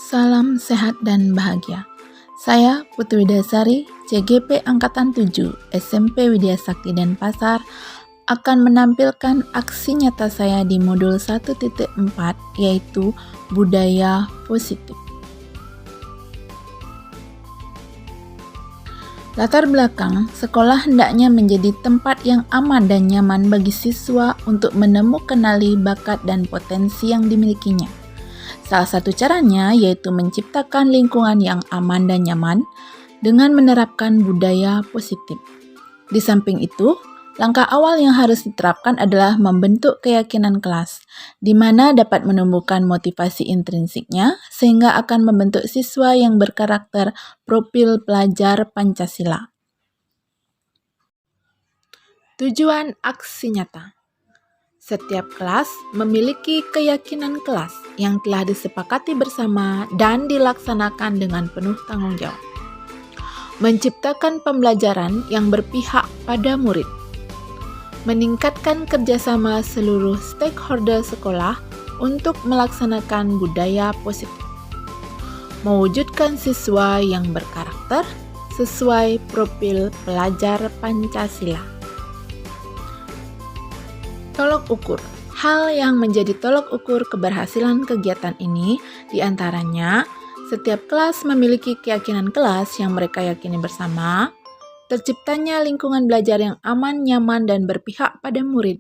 Salam sehat dan bahagia. Saya Putri Widyasari, CGP Angkatan 7, SMP Widya Sakti Denpasar, akan menampilkan aksi nyata saya di modul 1.4, yaitu budaya positif. Latar belakang, sekolah hendaknya menjadi tempat yang aman dan nyaman bagi siswa untuk menemukan bakat dan potensi yang dimilikinya. Salah satu caranya yaitu menciptakan lingkungan yang aman dan nyaman dengan menerapkan budaya positif. Di samping itu, langkah awal yang harus diterapkan adalah membentuk keyakinan kelas, di mana dapat menumbuhkan motivasi intrinsiknya sehingga akan membentuk siswa yang berkarakter profil pelajar Pancasila. Tujuan aksi nyata. Setiap kelas memiliki keyakinan kelas yang telah disepakati bersama dan dilaksanakan dengan penuh tanggung jawab. Menciptakan pembelajaran yang berpihak pada murid. Meningkatkan kerjasama seluruh stakeholder sekolah untuk melaksanakan budaya positif. Mewujudkan siswa yang berkarakter sesuai profil pelajar Pancasila. Tolok ukur. Hal yang menjadi tolok ukur keberhasilan kegiatan ini diantaranya setiap kelas memiliki keyakinan kelas yang mereka yakini bersama, terciptanya lingkungan belajar yang aman, nyaman, dan berpihak pada murid.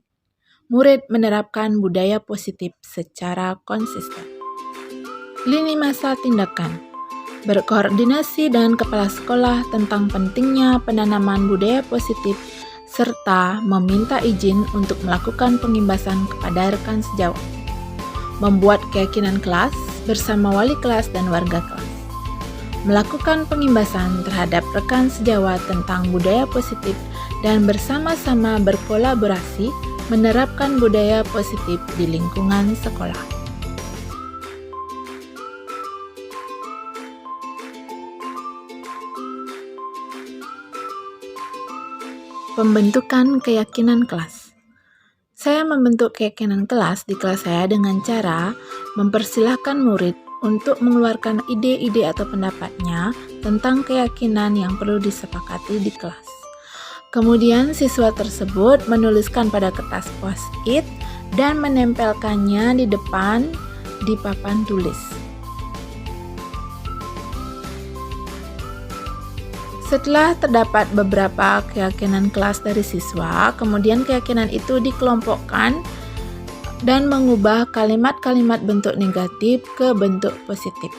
Murid menerapkan budaya positif secara konsisten. Lini masa tindakan. Berkoordinasi dengan kepala sekolah tentang pentingnya penanaman budaya positif serta meminta izin untuk melakukan pengimbasan kepada rekan sejawat. Membuat keyakinan kelas bersama wali kelas dan warga kelas. Melakukan pengimbasan terhadap rekan sejawat tentang budaya positif dan bersama-sama berkolaborasi menerapkan budaya positif di lingkungan sekolah. Pembentukan keyakinan kelas. Saya membentuk keyakinan kelas di kelas saya dengan cara mempersilahkan murid untuk mengeluarkan ide-ide atau pendapatnya tentang keyakinan yang perlu disepakati di kelas. Kemudian siswa tersebut menuliskan pada kertas post-it dan menempelkannya di depan di papan tulis. Setelah terdapat beberapa keyakinan kelas dari siswa, kemudian keyakinan itu dikelompokkan dan mengubah kalimat-kalimat bentuk negatif ke bentuk positif.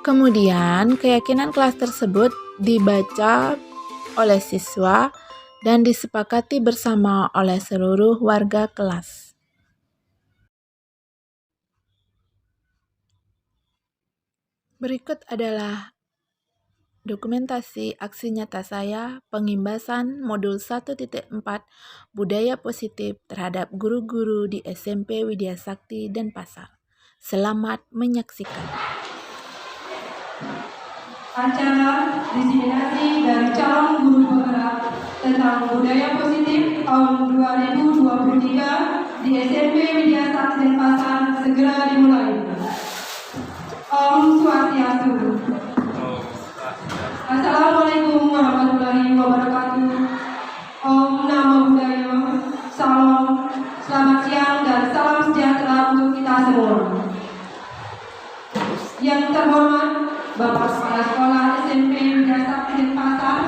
Kemudian, keyakinan kelas tersebut dibaca oleh siswa dan disepakati bersama oleh seluruh warga kelas. Berikut adalah dokumentasi aksi nyata saya pengimbasan modul 1.4 budaya positif terhadap guru-guru di SMP Widya Sakti Denpasar. Selamat menyaksikan. Acara diseminasi dari calon guru penggerak tentang budaya positif tahun 2023 di SMP Widya Sakti Denpasar segera dimulai. Om Swastiastu. Assalamualaikum warahmatullahi wabarakatuh. Om Namo Buddhaya. Salam, selamat siang dan salam sejahtera untuk kita semua. Yang terhormat Bapak Kepala Sekolah SMP Widya Sakti Denpasar,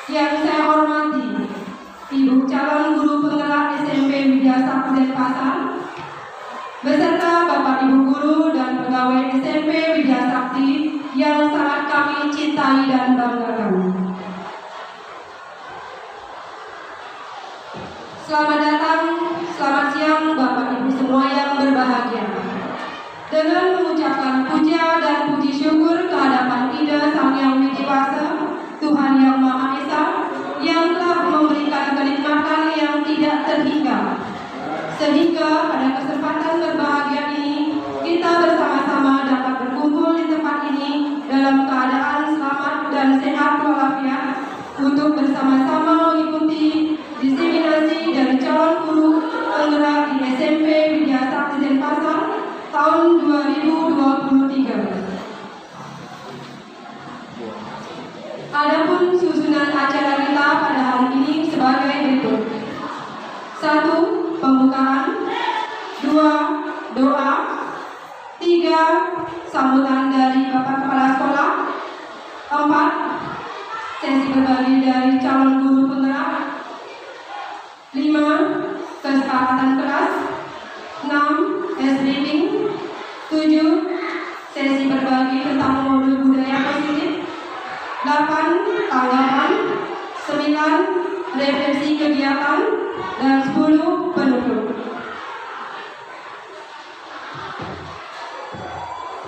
yang saya hormati Ibu calon guru penggerak SMP Widya Sakti Denpasar, beserta Bapak Ibu guru dan pegawai SMP Widya Sakti yang sangat kami cintai dan banggakan. Selamat datang, selamat siang Bapak Ibu semua yang berbahagia. Dengan mengucapkan puja dan puji syukur kehadapan Ida Sang Yang Widi Wasa, Tuhan Yang Maha Esa, yang telah memberikan kenikmatan yang tidak terhingga, sehingga pada kesempatan berbahagia ini kita bersama-sama dapat berkumpul di tempat ini dalam keadaan selamat dan sehat walafiat untuk bersama-sama mengikuti diseminasi dari calon guru penggerak di SMP Widya Sakti Denpasar tahun 2023 3, sambutan dari Bapak Kepala Sekolah. 4, sesi berbagi dari calon guru penggerak. 5, kesepakatan kelas. 6, S reading. 7, sesi berbagi tentang modul budaya positif. 8, tanggapan. 9, refleksi kegiatan. Dan 10, penutup.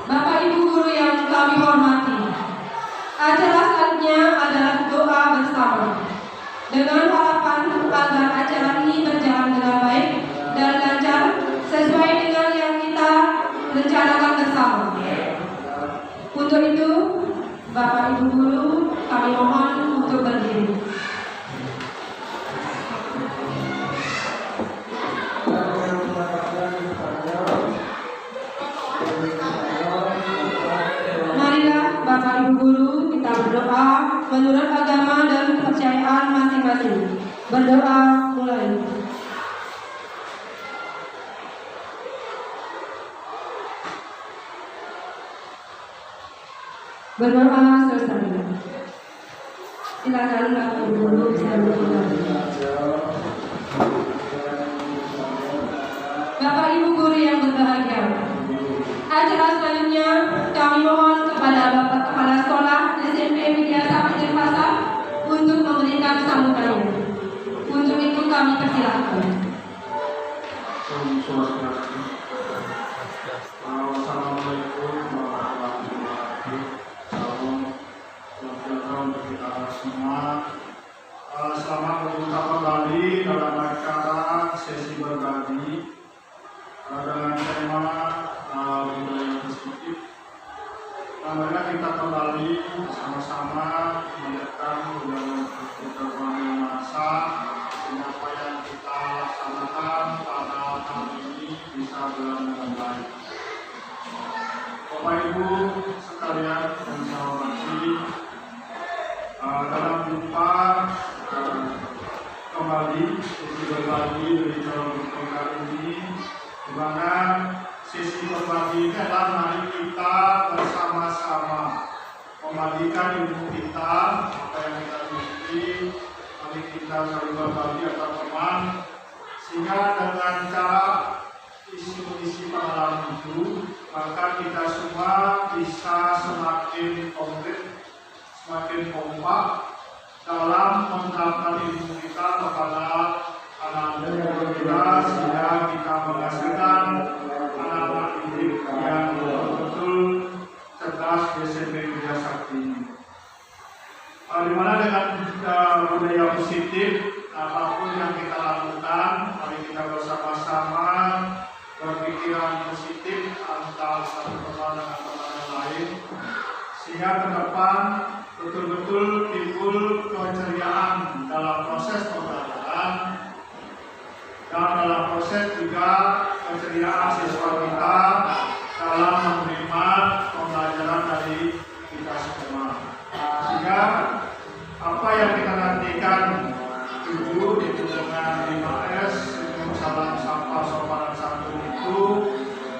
Bapak Ibu guru yang kami hormati, acara selanjutnya adalah doa bersama. Dengan harapan agar acara ini berjalan dengan baik dan lancar sesuai dengan yang kita rencanakan bersama. Untuk itu, Bapak Ibu guru, kami mohon untuk berdiri. Marilah Bapak Ibu guru kita berdoa menurut agama dan kepercayaan masing-masing. Berdoa mulai. Berdoa selesai. Silakan Bapak Ibu guru bisa berdoa. Bapak Ibu guru yang berbahagia, acara selanjutnya kami mohon kepada Bapak Kepala Sekolah SMP Widya Sakti Denpasar untuk memberikan sambutannya. Untuk itu kami persilakan. Assalamualaikum warahmatullahi wabarakatuh. Salam sejahtera untuk kita semua. Selamat berjumpa kembali dalam acara sesi berbagi dengan tema budaya positif. Marilah kita kembali sama-sama mendekat budaya berbagai masa apa yang kita laksanakan pada tahun ini bisa berjalan dengan baik. Bapak Ibu sekalian yang saya hormati, dalam jumpa kembali sesi berbagi dari calon penggerak ini, di mana sesi berbagi ini adalah mari kita bersama-sama membagikan ilmu kita, apa yang kita miliki, mari kita saling berbagi antar teman, sehingga dengan cara isi pengalaman itu, maka kita semua bisa semakin konkret, semakin kompak dalam menerapkan ilmu kita kepada anak-anak kita, sehingga kita menghasilkan anak-anak didik yang betul-betul cerdas di SMP Widya Sakti ini. Di mana dengan budaya positif, apapun yang kita lakukan, mari kita bersama-sama berpikiran positif antara satu teman dengan teman yang lain, sehingga ke depan betul-betul timbul keceriaan dalam proses pembelajaran dan dalam proses juga keceriaan siswa kita dalam menerima pembelajaran dari kita semua. Sehingga apa yang kita nantikan itu dengan 5S, salam sampah sopan santun itu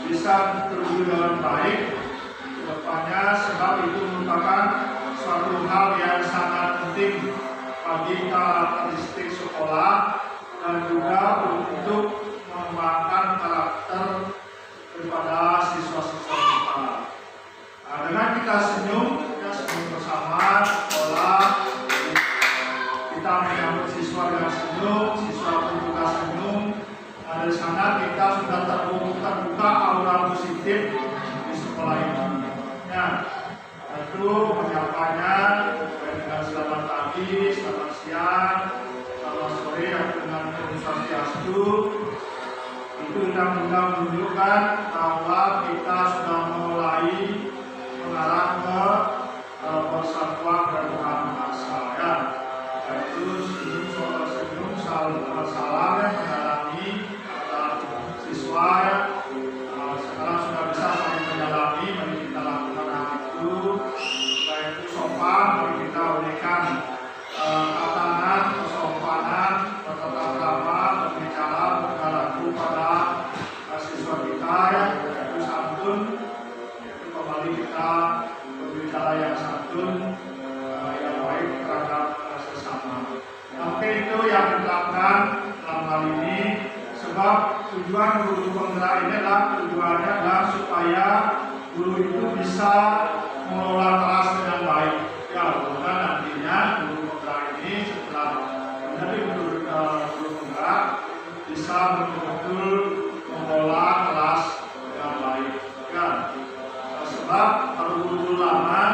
bisa terwujud dengan baik ke depannya, sebab itu merupakan suatu hal yang sangat penting bagi karakteristik sekolah dan juga untuk mengembangkan karakter daripada siswa-siswa kita. Dengan kita senyum bersama sekolah, kita menyambut siswa dengan senyum, siswa pun juga senyum. Dari sana kita sudah terbuka aura positif di sekolah ini. Ya, itu menyapanya dengan selamat pagi, selamat siang, selamat sore, dengan Swastiastu. Itu sudah menunjukkan bahwa kita sudah mulai mengarah ke persatuan dan bangsa. Ya, yaitu senyum salam yang mendalami siswa ya. Sekarang sudah bisa saling mendalami, mari kita lakukan hal itu. Yaitu sopan, mari kita berikan tatanan, kesopanan, bertata krama, berbicara, berlaku pada siswa kita ya. Yaitu santun kita berbicara yang santun, yang baik terhadap sesama. Mungkin itu yang ditetapkan dalam hal ini, sebab tujuan guru penggerak ini tujuannya adalah supaya guru itu bisa mengelola kelas dengan baik. Ya, mudah nantinya guru penggerak ini setelah menjadi guru penggerak bisa betul-betul mengelola kelas dengan baik. Ya, sebab kalau guru lama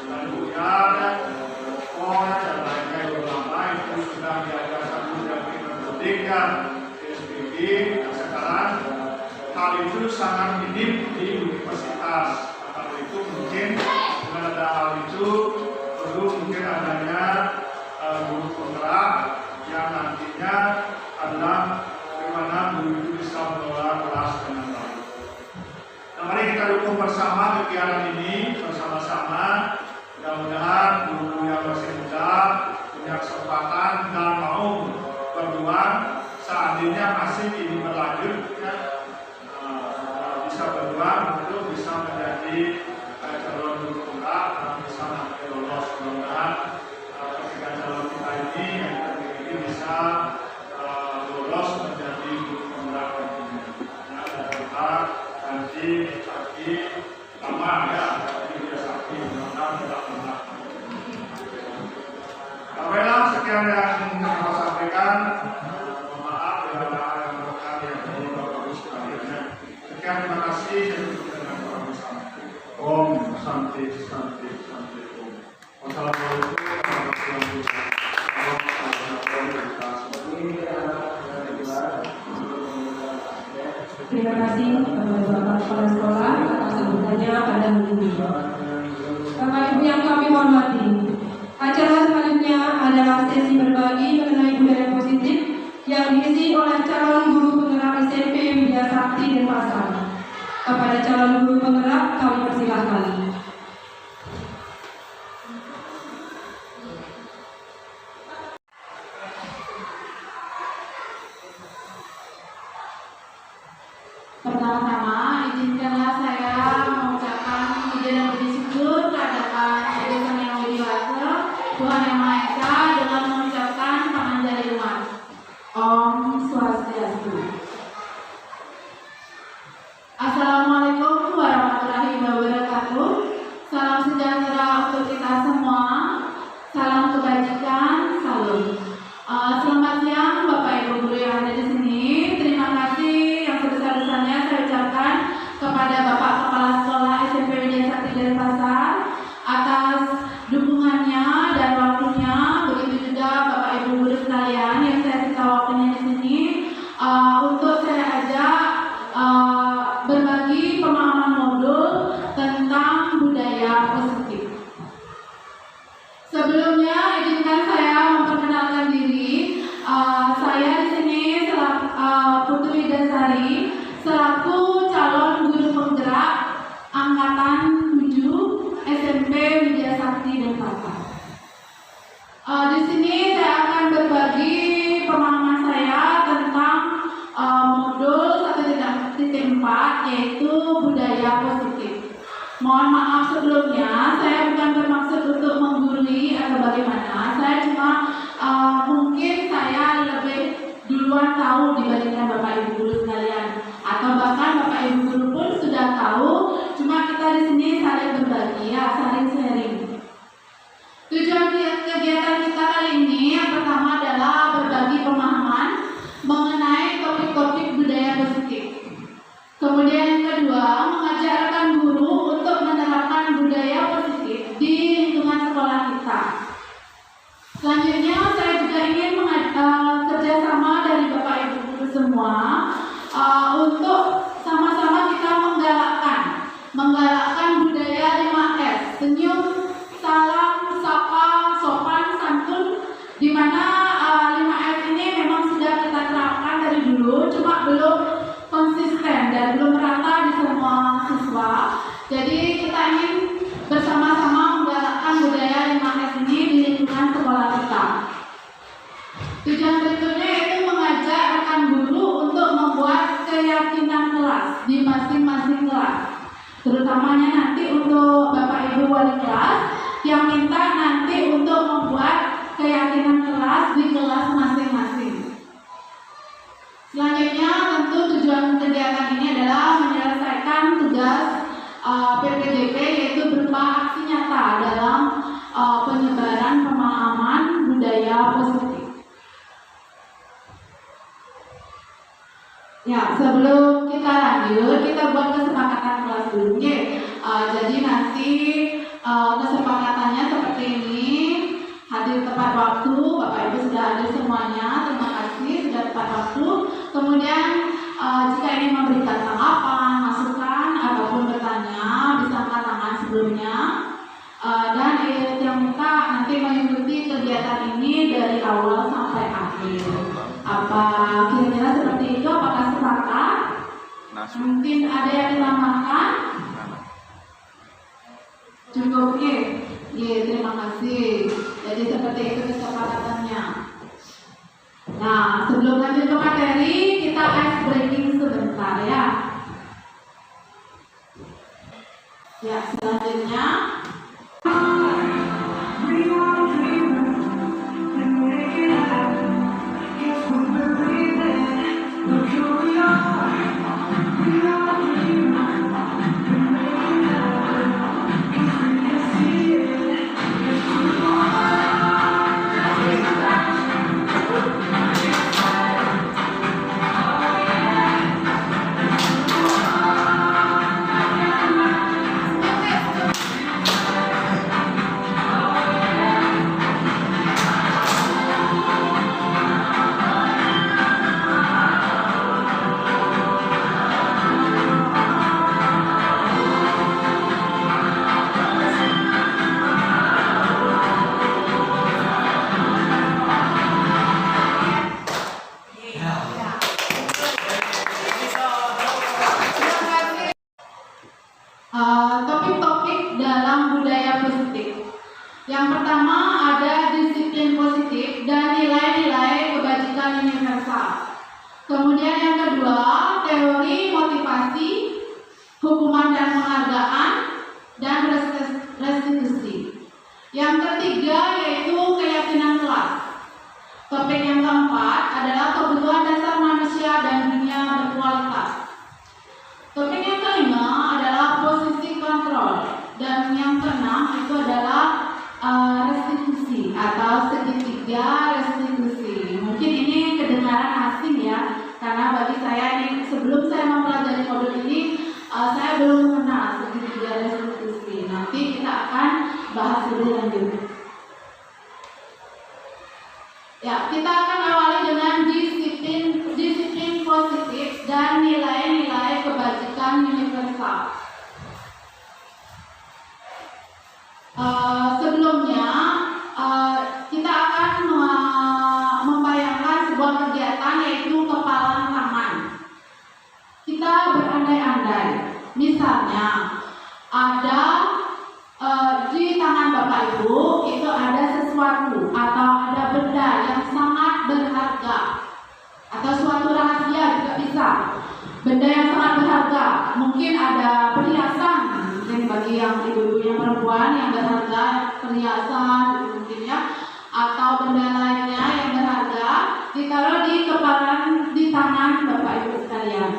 dan buyar dan lainnya guru lama itu sudah diajarkan budaya pendidikan SPG. Sekarang hal itu sangat minim di universitas. Kalau itu mungkin dengan ada hal itu perlu mungkin adanya guru penggerak yang nantinya adalah bagaimana guru itu bisa mengelola kelas dengan baik. Nah, mari kita dukung bersama kegiatan ini bersama-sama. Mudah-mudahan guru yang masih muda punya kesempatan dan mau berjuang seandainya masih ini berlanjut, ya, bisa berjuang untuk bisa menjadi calon guru penggerak dan bisa nanti lolos. Mudah-mudahan ketiga calon kita ini yang terpilih bisa lolos menjadi guru penggerak nantinya. Ya, dan kita nanti sakti lama ya, nanti dia sakti mudah-mudahan tidak pernah. Baiklah, sekian yang saya sampaikan. Mohon maaf bila ada yang berkenan yang perlu bagus sekalian. Sekian, terima kasih. Om Santi Santi Santi Om. Wassalamualaikum warahmatullahi wabarakatuh. Terima kasih kepada Bapak Kepala Sekolah atas sambutannya pada minggu ini. Bapak Ibu yang kami hormati, acara selanjutnya adalah sesi berbagi mengenai budaya positif yang diisi oleh calon guru penggerak SMP Widya Sakti Denpasar. Kepada calon guru penggerak kami persilahkan. Pertama-tama, izinkanlah saya mengucapkan puja dan puji syukur kehadiran Yayasan Yang Widiwasa, Tuhan Yang Maha Esa, dengan mengucapkan Pangandarilwan. Om Swastiastu. Assalamualaikum warahmatullahi wabarakatuh. Salam sejahtera untuk kita semua. Salam kebajikan. Salam. Selamat siang Bapak Ibu guru yang ada di sini. Terima kasih yang sebesar-besarnya saya ucapkan kepada Bapak Kepala Sekolah SMP Widya Sakti Denpasar atas dukungannya dan waktunya. Begitu juga Bapak Ibu guru sekalian yang saya sita waktunya di sini untuk saya ajak berbagi pemahaman modul tentang budaya positif. Sebelumnya izinkan saya memperkenalkan diri. Saya di sini Putu Widasari selaku calon guru penggerak angkatan 7 SMP Widya Sakti Denpasar. Di sini saya akan berbagi pemahaman saya tentang modul 1.4 yaitu budaya positif. Mohon maaf sebelumnya, saya bukan bermaksud untuk menggurui atau bagaimana. Saya cuma mungkin saya lebih duluan tahu dibandingkan Bapak Ibu guru sekalian, atau bahkan Bapak Ibu guru pun sudah tahu. Cuma kita di sini saling berbagi, ya, saling sharing. Tujuan kegiatan kita kali ini yang pertama adalah berbagi pemahaman mengenai topik-topik budaya positif. Kemudian yang kedua, mengajak rekan guru untuk menerapkan budaya positif di lingkungan sekolah kita. Selanjutnya, saya juga ingin kerjasama dari Bapak Ibu guru semua untuk sama-sama kita menggalakkan budaya 5S, senyum, salam, sapa, sopan, santun, di mana 5S ini memang sudah kita terapkan dari dulu, cuma belum konsisten dan belum merata di semua siswa. Jadi kita ingin bersama-sama menggalakkan budaya 5S ini di lingkungan sekolah kita. Tujuan berikutnya yaitu mengajak rekan guru untuk membuat keyakinan kelas di masing-masing kelas. Terutamanya nanti untuk Bapak Ibu wali kelas yang minta nanti untuk membuat keyakinan kelas di kelas masing-masing. Selanjutnya tentu tujuan kegiatan ini adalah menyelesaikan tugas PPDP, yaitu berupa aksi nyata dalam penyebaran pemahaman budaya positif. Ya, sebelum kita lanjut, kita buat kesepakatan kelas dulu. Jadi nanti kesepakatannya seperti ini. Hadir tepat waktu, Bapak Ibu sudah hadir semuanya. Terima kasih sudah tepat waktu. Kemudian jika ingin memberikan tanggapan, masukan ataupun bertanya, bisa angkat tangan sebelumnya. Dan yang minta nanti mengikuti kegiatan ini dari awal sampai akhir. Apa kira-kira seperti itu? Apakah sepakat? Mungkin ada yang ditambahkan? Cukup, terima kasih. Jadi seperti itu kesepakatannya. Nah, sebelum lanjut ke materi, kita ice breaking sebentar ya. Ya, selanjutnya. Topik-topik dalam budaya positif. Yang pertama ada disiplin positif dan nilai-nilai kebajikan universal. Kemudian yang kedua, teori motivasi, hukuman dan penghargaan, dan restitusi. Yang ketiga yaitu keyakinan kelas. Topik yang keempat adalah kebutuhan dasar manusia dan dunia berkualitas. Topik yang kelima adalah posisi kontrol, dan yang keenam itu adalah restitusi atau segitiga restitusi. Mungkin ini kedengaran asing ya, karena bagi saya ini sebelum saya mempelajari modul ini saya belum mengenal segitiga restitusi. Nanti kita akan bahas lebih lanjut. Ya, kita akan awali dengan disiplin positif dan nilai-nilai kebajikan universal. Sebelumnya kita akan membayangkan sebuah kegiatan yaitu kepalan tangan. Kita berandai-andai, misalnya ada di tangan Bapak Ibu itu ada sesuatu atau ada benda yang sangat berharga atau suatu rahasia juga bisa. Benda yang sangat berharga, mungkin ada perhiasan, mungkin bagi yang ibu-ibu yang perempuan yang berharga, perhiasan mungkin ya, atau benda lainnya yang berharga ditaruh di tangan Bapak Ibu sekalian.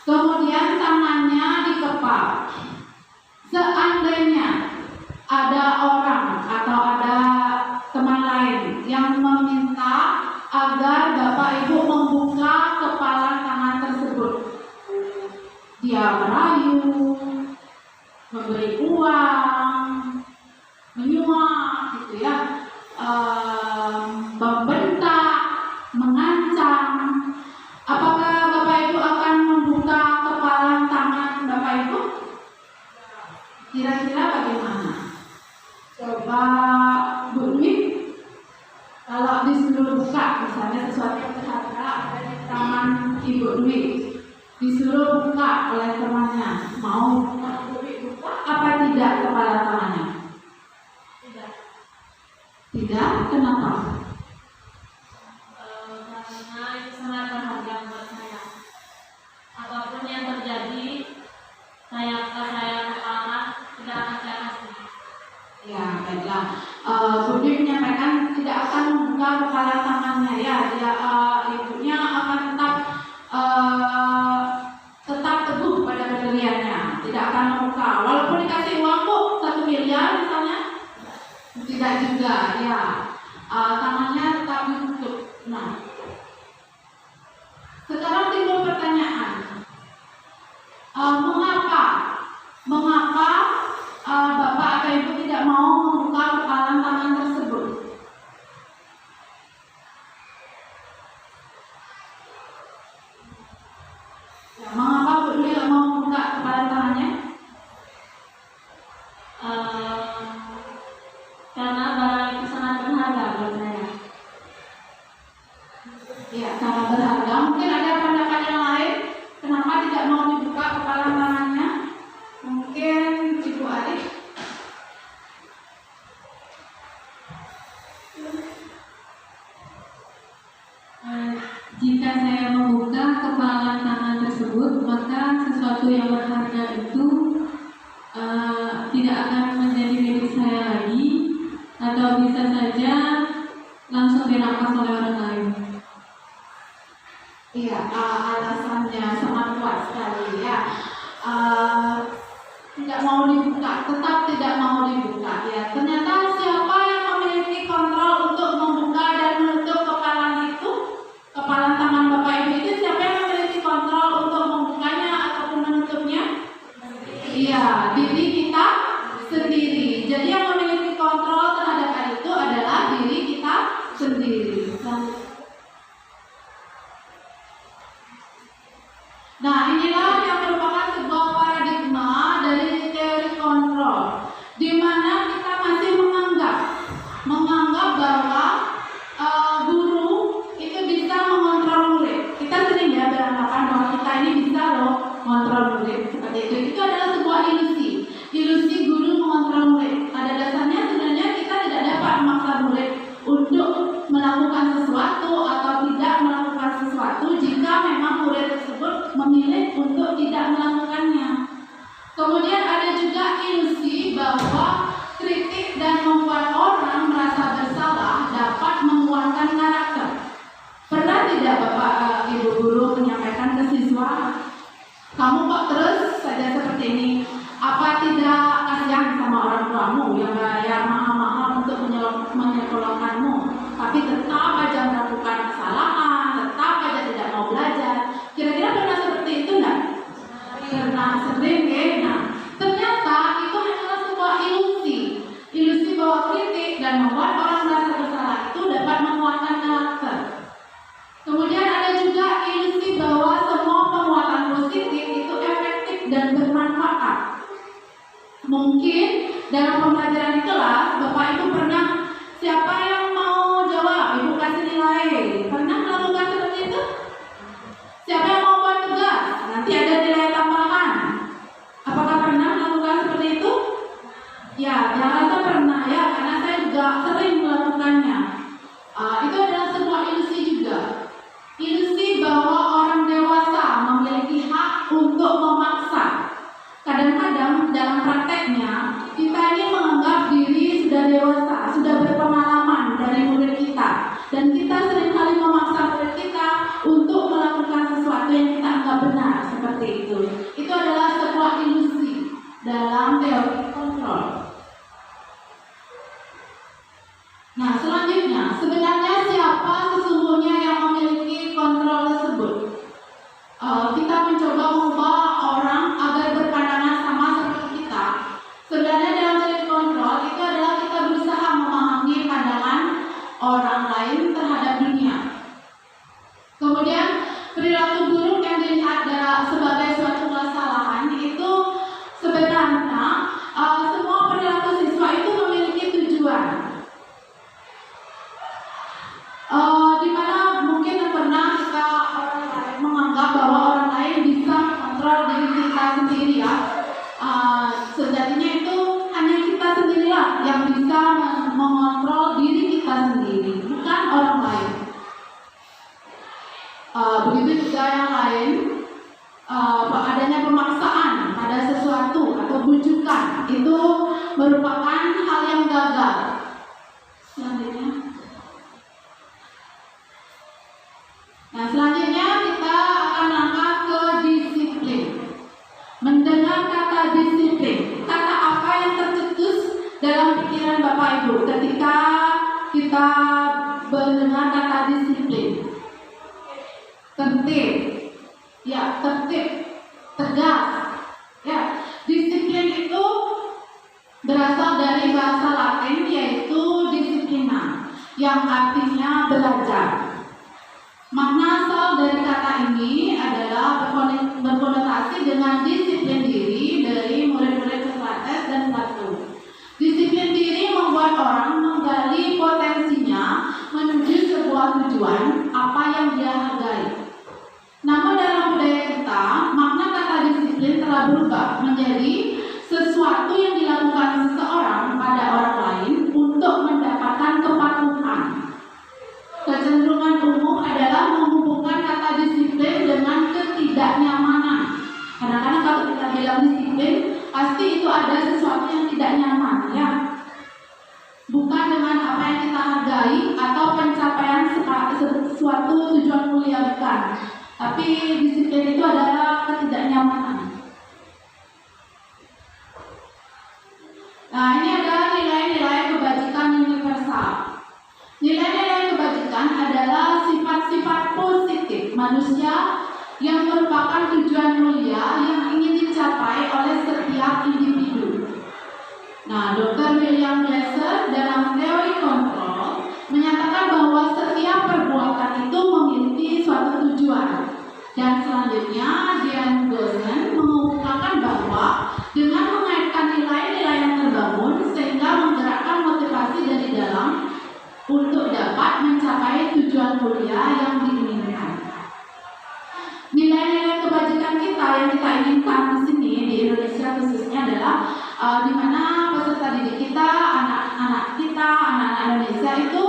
Kemudian tangannya dikepak. Seandainya ada orang atau ada teman lain yang meminta agar Bapak Ibu membuka kepalan tangan tersebut, dia merayu, memberi uang, menyuap, gitu ya, membentak, mengancam. Apakah Bapak Ibu akan membuka kepalan tangan Bapak Ibu? Kira-kira bagaimana? Coba Bu Dwi, kalau disuruh buka, misalnya sesuatu yang berharga ada di tangan Ibu Dwi, disuruh buka oleh temannya, mau Bu Dwi buka apa tidak kepala tangannya? Tidak. Tidak? Kenapa? Karena itu sangat berharga buat saya. Apapun yang terjadi, saya Ya, Budi menyampaikan tidak akan membuka kepala tangannya ya, dia ibunya akan tetap teguh pada pendiriannya, tidak akan membuka. Walaupun dikasih uang kok 1 miliar misalnya, tidak juga ya, tangannya tetap ditutup. Nah, sekarang timbul pertanyaan, mengapa Bapak atau Ibu tidak mau membuka kepalan tangan tersebut? Ya, mengapa Bu tidak mau membuka kepalan tangannya? Karena barang itu sangat berharga buat saya. Ya, sangat berharga. Mungkin ada pendapat yang lain. Kenapa tidak mau dibuka kepalan tangannya? Mungkin Ibu Arif. Jika saya membuka kepalan tangan tersebut, maka sesuatu yang berharga itu tidak akan menjadi milik saya lagi, atau bisa saja langsung dirampas oleh orang lain. Iya, alasannya sangat kuat sekali ya. Tidak mau dibuka, tetap tidak mau dibuka ya. Ternyata siapa yang memiliki kontrol untuk membuka dan menutup kepalan itu? Kepalan tangan Bapak Ibu itu siapa yang memiliki kontrol untuk membukanya ataupun menutupnya? Iya, diri kita sendiri. Jadi yang memiliki kontrol terhadap hal itu adalah diri kita sendiri. Nah, inilah yang merupakan sebuah paradigma dari teori kontrol, di mana kita masih menganggap bahwa guru itu bisa mengontrol murid. Kita sering ya beranggapan bahwa kita ini bisa loh mengontrol murid seperti itu. Itu adalah sebuah ilusi guru mengontrol murid. Pada dasarnya sebenarnya kita tidak dapat memaksa murid untuk melakukan sesuatu atau tidak melakukan sesuatu jika memang murid tersebut memilih untuk tidak melakukannya. Kemudian ada juga ilusi bahwa kritik dan membuat orang merasa bersalah dapat menguatkan karakter. Pernah tidak Bapak Ibu guru menyampaikan ke siswa, kamu kok terus saja seperti ini? Apa tidak kasihan sama orang tuamu yang bayar mahal-mahal untuk menyekolahkanmu, tapi tetap aja melakukan kesalahan, tetap aja tidak mau belajar? Kira-kira pernah seperti itu enggak? Pernah, sering ya. Nah, ternyata itu hanyalah sebuah ilusi bahwa kritik dan membuat orang merasa bersalah itu dapat menguatkan karakter. Kemudian ada juga ilusi bahwa semua penguatan positif itu efektif dan bermanfaat. Mungkin dalam pembelajaran di kelas, Bapak Ibu pernah, siapa yang mau jawab, Ibu kasih nilai. Pernah melakukan seperti itu? Siapa yang mau buat tugas? Nanti ada nilai tambahan. Apakah pernah melakukan seperti itu? Ya, yang rasa pernah ya, karena saya juga sering melakukannya. Itu adalah sebuah ilusi juga. Ilusi bahwa orang dewasa memiliki hak untuk memaksa. Kadang-kadang dalam prakteknya kita ini menganggap diri sudah dewasa, sudah berpengalaman dari murid kita, dan kita seringkali memaksa murid kita untuk melakukan sesuatu yang kita anggap benar seperti itu. Itu adalah sebuah ilusi dalam teori kontrol. Nah, selanjutnya, sebenarnya siapa sesungguhnya yang memiliki kontrol tersebut? Kita mencoba mengubah orang agar berpandangan sama seperti kita. Sebenarnya dalam teori kontrol itu adalah kita berusaha memahami pandangan orang lain terhadap dunia. Kemudian perilaku buruk yang dilihat sebagai suatu kesalahan itu sebenarnya semua perilaku siswa itu memiliki tujuan. Di mana mungkin pernah kita orang lain menganggap bahwa orang lain bisa mengontrol diri kita sendiri ya. Sejatinya itu hanya kita sendirilah yang bisa mengontrol diri kita sendiri, bukan orang lain. Begitu juga yang lain, adanya pemaksaan pada sesuatu atau bujukan itu merupakan hal yang gagal. Selanjutnya. Nah, selanjutnya kita akan langkah ke disiplin. Mendengar kata disiplin, kata apa yang tercetus dalam pikiran Bapak Ibu ketika kita mendengar kata disiplin? Tertib, ya, tertib, tegas, ya. Disiplin itu berasal dari bahasa Latin yaitu disiplina, yang artinya belajar. Makna asal dari kata ini adalah berkonotasi dengan disiplin diri dari murid-murid Sokrates dan Plato. Disiplin diri membuat orang menggali potensinya menuju sebuah tujuan apa yang dia hargai. Namun dalam budaya kita, makna kata disiplin telah berubah menjadi sesuatu yang dilakukan seseorang pada orang lain untuk mendapatkan kepatuhan. Kecenderungan umum adalah menghubungkan kata disiplin dengan ketidaknyamanan. Kadang-kadang kalau kita bilang disiplin, pasti itu ada sesuatu yang tidak nyaman, ya. Bukan dengan apa yang kita hargai atau pencapaian sesuatu tujuan mulia, bukan. Tapi disiplin itu adalah ketidaknyamanan. Nah, ini adalah nilai-nilai kebajikan universal. Nilai-nilai kebajikan adalah sifat-sifat positif manusia yang merupakan tujuan mulia yang ingin dicapai oleh setiap individu. Nah, Dr. William Glasser dalam teori kontrol menyatakan bahwa setiap perbuatan itu memiliki suatu tujuan. Dan selanjutnya, Diane Goshen mengungkapkan bahwa dengan mengaitkan nilai-nilai yang terbangun sehingga menggerakkan motivasi dari dalam untuk dapat mencapai tujuan mulia yang diinginkan. Nilai-nilai kebajikan kita yang kita inginkan di sini di Indonesia khususnya adalah di mana peserta didik kita, anak-anak Indonesia itu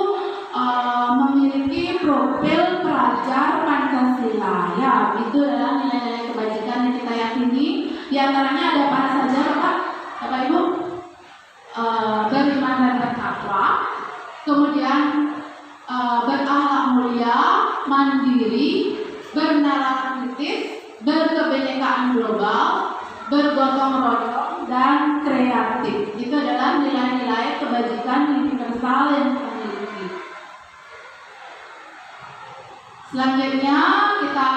memiliki profil pelajar Pancasila. Ya, itu adalah nilai-nilai kebajikan yang kita yakini. Di antaranya ada apa saja, Bapak Ibu? Beriman dan bertakwa, kemudian berakhlak mulia, mandiri, bernalar kritis, berkebinekaan global, bergotong royong, dan kreatif. Itu adalah nilai-nilai kebajikan universal yang kita miliki. Selanjutnya kita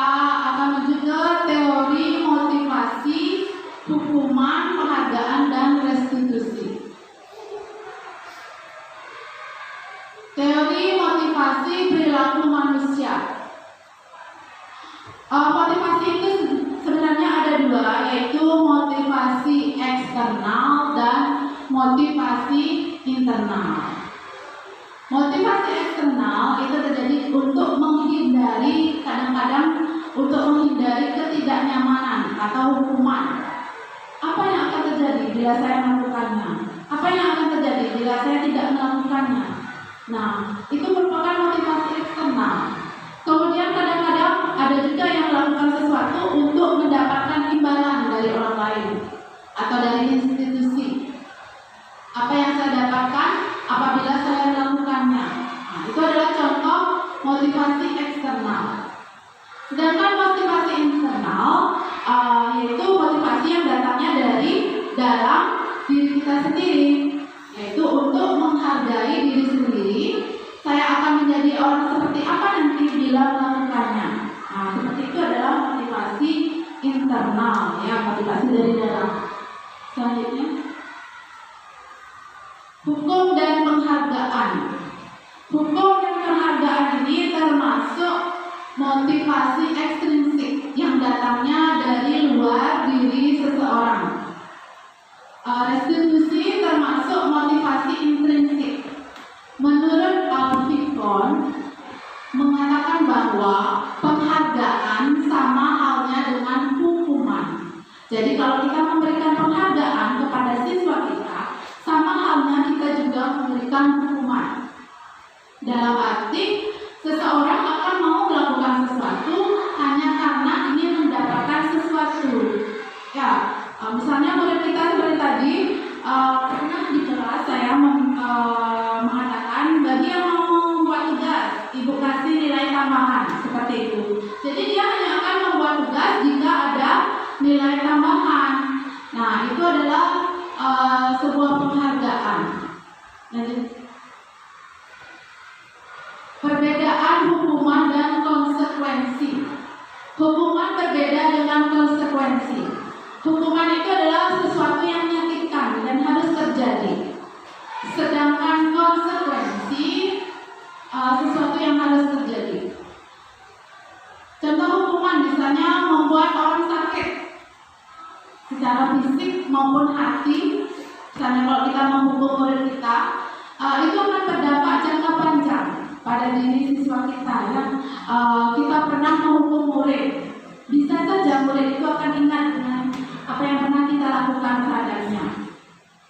akan menuju ke teori motivasi, hukuman, penghargaan, dan restitusi. Teori motivasi perilaku manusia. Motivasi itu sebenarnya ada dua, yaitu motivasi eksternal dan motivasi internal. Motivasi eksternal itu terjadi untuk menghindari, kadang-kadang untuk menghindari ketidaknyamanan atau hukuman. Apa yang akan terjadi bila saya melakukannya? Apa yang akan terjadi bila saya tidak melakukannya? Nah, itu merupakan motivasi eksternal. Kemudian kadang-kadang ada juga yang melakukan sesuatu untuk mendapatkan imbalan dari orang lain atau dari institusi. Apa yang saya dapatkan apabila saya melakukannya? Nah, itu adalah contoh motivasi eksternal. Sedangkan motivasi internal yaitu motivasi yang datangnya dari dalam diri kita sendiri, yaitu untuk menghargai diri sendiri. Saya akan menjadi orang seperti apa nanti bila melakukannya. Nah, seperti itu adalah motivasi internal, ya, motivasi dari dalam. Selanjutnya, hukum dan penghargaan. Hukum dan penghargaan ini termasuk motivasi ekstrinsik yang datangnya dari luar diri seseorang. Restitusi termasuk motivasi intrinsik. Menurut Alfikon mengatakan bahwa penghargaan sama halnya dengan hukuman. Jadi kalau kita memberikan penghargaan kepada siswa kita, sama halnya kita juga memberikan hukuman. Dalam arti seseorang akan mau melakukan sesuatu hanya karena ingin mendapatkan sesuatu. Ya, misalnya murid kita seperti tadi pernah adalah sebuah penghargaan. Lanjut. Perbedaan hukuman dan konsekuensi. Hukuman berbeda dengan konsekuensi. Hukuman itu adalah sesuatu yang menyakitkan dan harus terjadi. Sedangkan konsekuensi sesuatu yang harus terjadi. Contoh hukuman misalnya membuat orang sakit secara fisik maupun hati. Misalnya kalau kita menghukum murid kita, itu akan berdampak jangka panjang pada diri siswa kita. Kita pernah menghukum murid, bisa saja murid itu akan ingat dengan apa yang pernah kita lakukan terhadapnya.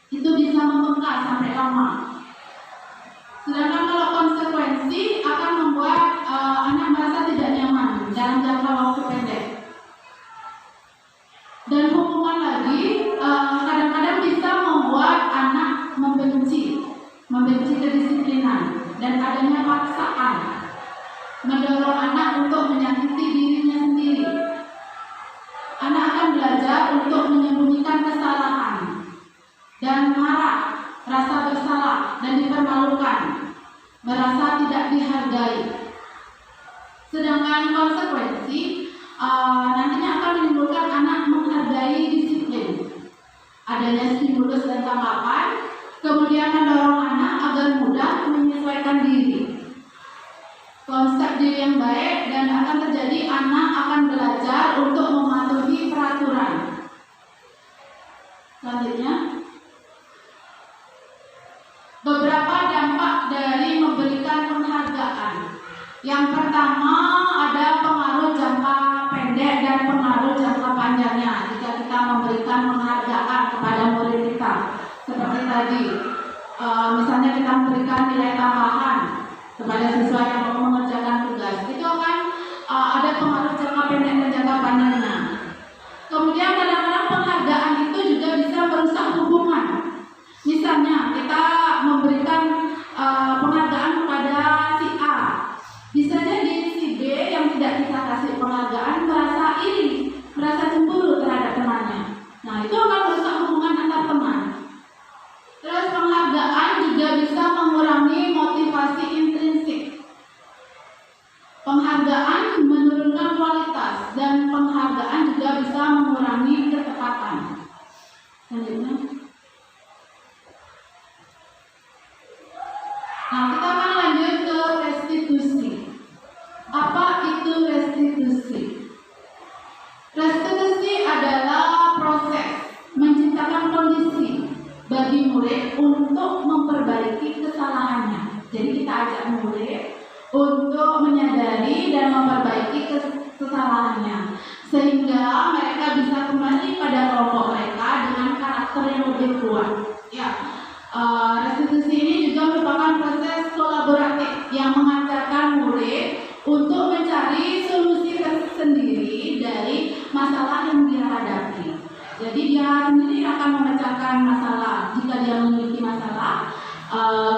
Itu bisa membekas sampai lama. Sedangkan kalau konsekuensi akan membuat anak merasa tidak nyaman dalam jangka waktu pendek. Dan hukuman lagi kadang-kadang bisa membuat anak membenci kedisiplinan dan adanya paksaan, mendorong anak untuk menyakiti dirinya sendiri. Anak akan belajar untuk menyembunyikan kesalahan dan marah, rasa bersalah dan dipermalukan, merasa tidak dihargai. Sedangkan konsekuensi nantinya akan menimbulkan anak menghargai disiplin, adanya stimulus dan tanggapan, kemudian mendorong anak agar mudah menyesuaikan diri, konsep diri yang baik, dan akan terjadi anak akan belajar untuk mematuhi peraturan. Selanjutnya, beberapa dampak dari memberikan penghargaan. Yang pertama ada pengaruh jangka pendek dan pengaruh jangka panjangnya jika kita memberikan penghargaan kepada murid kita. Seperti tadi, misalnya kita memberikan nilai tambahan kepada siswa yang mau mengerjakan tugas, itu akan ada pengaruh jangka pendek dan jangka panjangnya. Kemudian kadang-kadang penghargaan itu juga bisa merusak hubungan. Misalnya kita memberikan penghargaan kepada si A, bisa jadi si B yang tidak kita kasih penghargaan merasa iri, merasa cemburu terhadap temannya. Nah, itu akan merusak hubungan antar teman. Terus penghargaan juga bisa mengurangi motivasi intrinsik. Penghargaan menurunkan kualitas dan penghargaan juga bisa mengurangi ketepatan. Selanjutnya. Nah, kita akan lanjut ke restitusi. Apa itu restitusi? Restitusi adalah proses menciptakan kondisi bagi murid untuk memperbaiki kesalahannya. Jadi kita ajak murid untuk menyadari dan memperbaiki kesalahannya, sehingga mereka bisa kembali pada kelompok mereka dengan karakter yang lebih kuat. Ya. Restitusi ini juga merupakan proses kolaboratif yang mengajarkan murid untuk mencari solusi tersendiri dari masalah yang dia hadapi. Jadi dia sendiri akan memecahkan masalah. Jika dia memiliki masalah,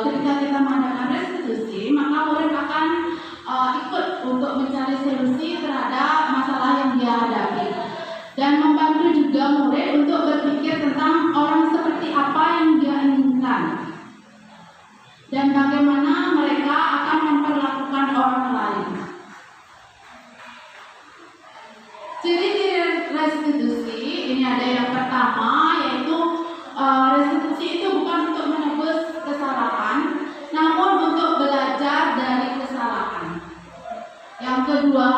ketika kita mengadakan restitusi, maka murid akan ikut untuk mencari solusi terhadap masalah yang dia hadapi. Dan membantu juga murid untuk berpikir tentang orang seperti apa yang dia inginkan dan bagaimana mereka akan memperlakukan orang lain. Ciri-ciri restitusi ini ada yang pertama, yaitu restitusi itu bukan untuk menebus kesalahan, namun untuk belajar dari kesalahan. Yang kedua,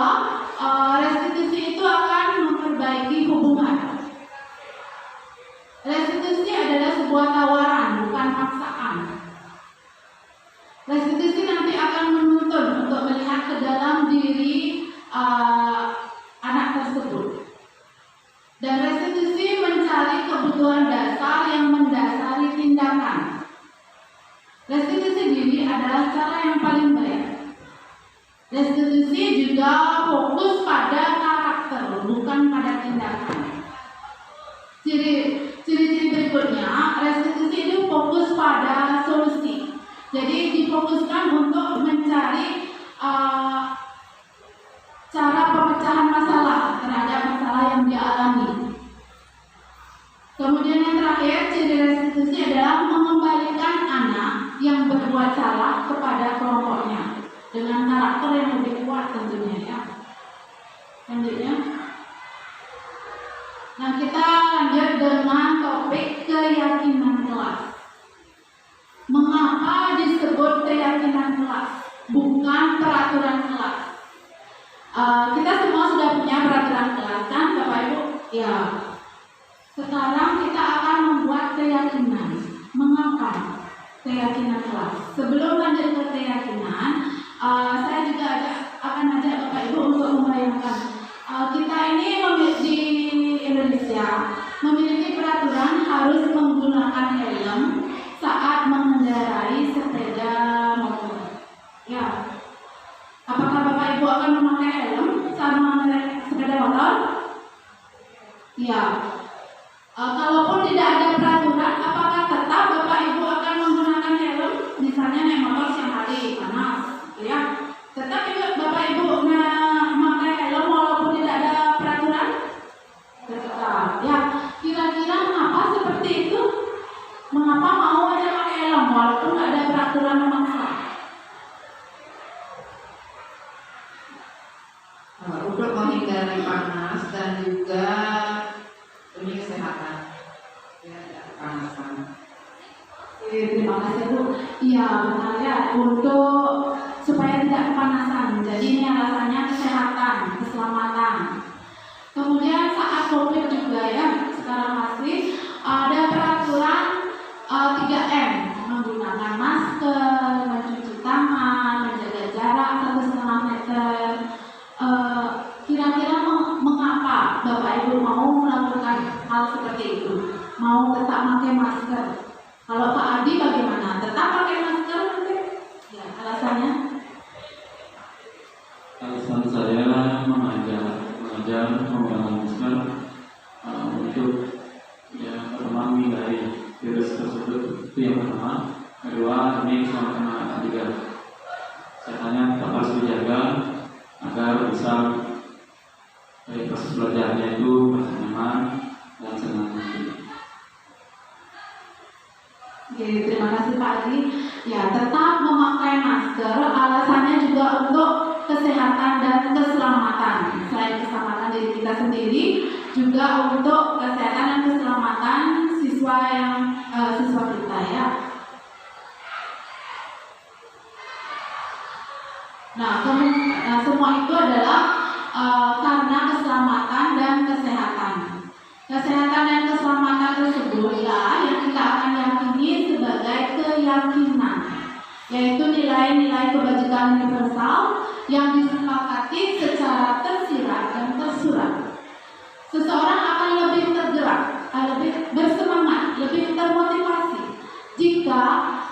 restitusi itu akan memperbaiki hubungan. Restitusi adalah sebuah tawaran, bukan paksaan. Restitusi nanti akan menuntun untuk melihat ke dalam diri anak tersebut. Dan restitusi mencari kebutuhan dasar yang mendasari tindakan. Restitusi diri adalah cara yang paling baik. Restitusi juga fokus pada karakter, bukan pada tindakan. Ciri-ciri berikutnya, restitusi itu fokus pada solusi. Jadi difokuskan untuk mencari cara pemecahan masalah terhadap masalah yang dia alami. Kemudian yang terakhir, ciri restitusi adalah mengembalikan anak yang berbuat salah kepada kelompoknya dengan karakter yang lebih kuat tentunya ya. Selanjutnya, nah kita lanjut dengan topik keyakinan kelas. Mengapa disebut keyakinan kelas, bukan peraturan kelas? Kita semua sudah punya peraturan kelas kan, Bapak Ibu? Ya. Sekarang kita akan membuat keyakinan. Mengapa keyakinan kelas? Sebelum lanjut ke keyakinan, saya juga akan ajak Bapak Ibu untuk membayangkan kita ini di Indonesia memiliki peraturan harus menggunakan helm saat mengendarai sepeda motor. Ya, apakah Bapak Ibu akan memakai helm saat mengendarai sepeda motor? Ya. Kalaupun tidak ada peraturan, apakah tetap Bapak Ibu akan menggunakan helm? Misalnya naik motor siang hari panas, gitu ya. Tetap juga Bapak Ibu memakai helm walaupun tidak ada peraturan? Tetap. Ya. Kira-kira mengapa seperti itu? Mengapa mau aja pakai helm walaupun tidak ada peraturan memaksa? Untuk menghindari panas dan juga demi kesehatan, ya, kepanasan. Terima kasih Bu. Iya benar ya, untuk supaya tidak kepanasan. Jadi ini alasannya kesehatan, keselamatan. Kemudian saat COVID juga ya, sekarang masih ada peraturan 3M, menggunakan masker, mencuci tangan, menjaga jarak 1,5 meter. Kira-kira mengapa Bapak Ibu mau melakukan hal seperti itu? Mau tetap pakai masker? Kalau Pak Adi bagaimana? Tetap pakai masker nanti? Ya, alasannya? Alasan saya mengajar menggunakan masker untuk ya pertama menghindari virus tersebut, itu yang pertama. Kedua, demi keselamatan anak juga. Sehatnya tetap harus dijaga agar bisa proses belajarnya itu nyaman dan senang. Oke, terima kasih Pak Adi. Ya, tetap memakai masker. Alasannya juga untuk kesehatan dan keselamatan. Selain keselamatan diri kita sendiri, juga untuk kesehatan dan keselamatan siswa kita ya. Nah, semua itu adalah karena keselamatan dan kesehatan. Kesehatan dan keselamatan tersebutlah yang kita akan yakini sebagai keyakinan, yaitu nilai-nilai kebajikan universal yang disepakati secara tersirat dan tersurat. Seseorang akan lebih tergerak, lebih bersemangat, lebih termotivasi jika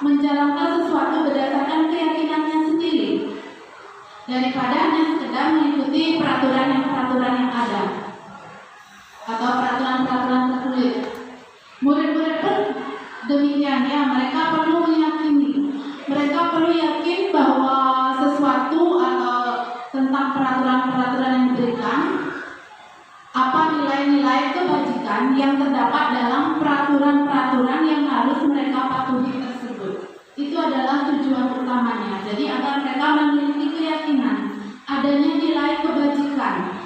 menjalankan sesuatu berdasarkan keyakinannya sendiri, daripada hanya sekedar mengikuti peraturan yang ada atau peraturan tertulis. Murid-murid pun demikian ya, mereka perlu meyakini, mereka perlu yakin bahwa sesuatu atau tentang peraturan yang diberikan, apa nilai-nilai kebajikan yang terdapat dalam peraturan yang harus mereka patuhi tersebut. Itu adalah tujuan utamanya. Jadi agar mereka memiliki keyakinan adanya nilai kebajikan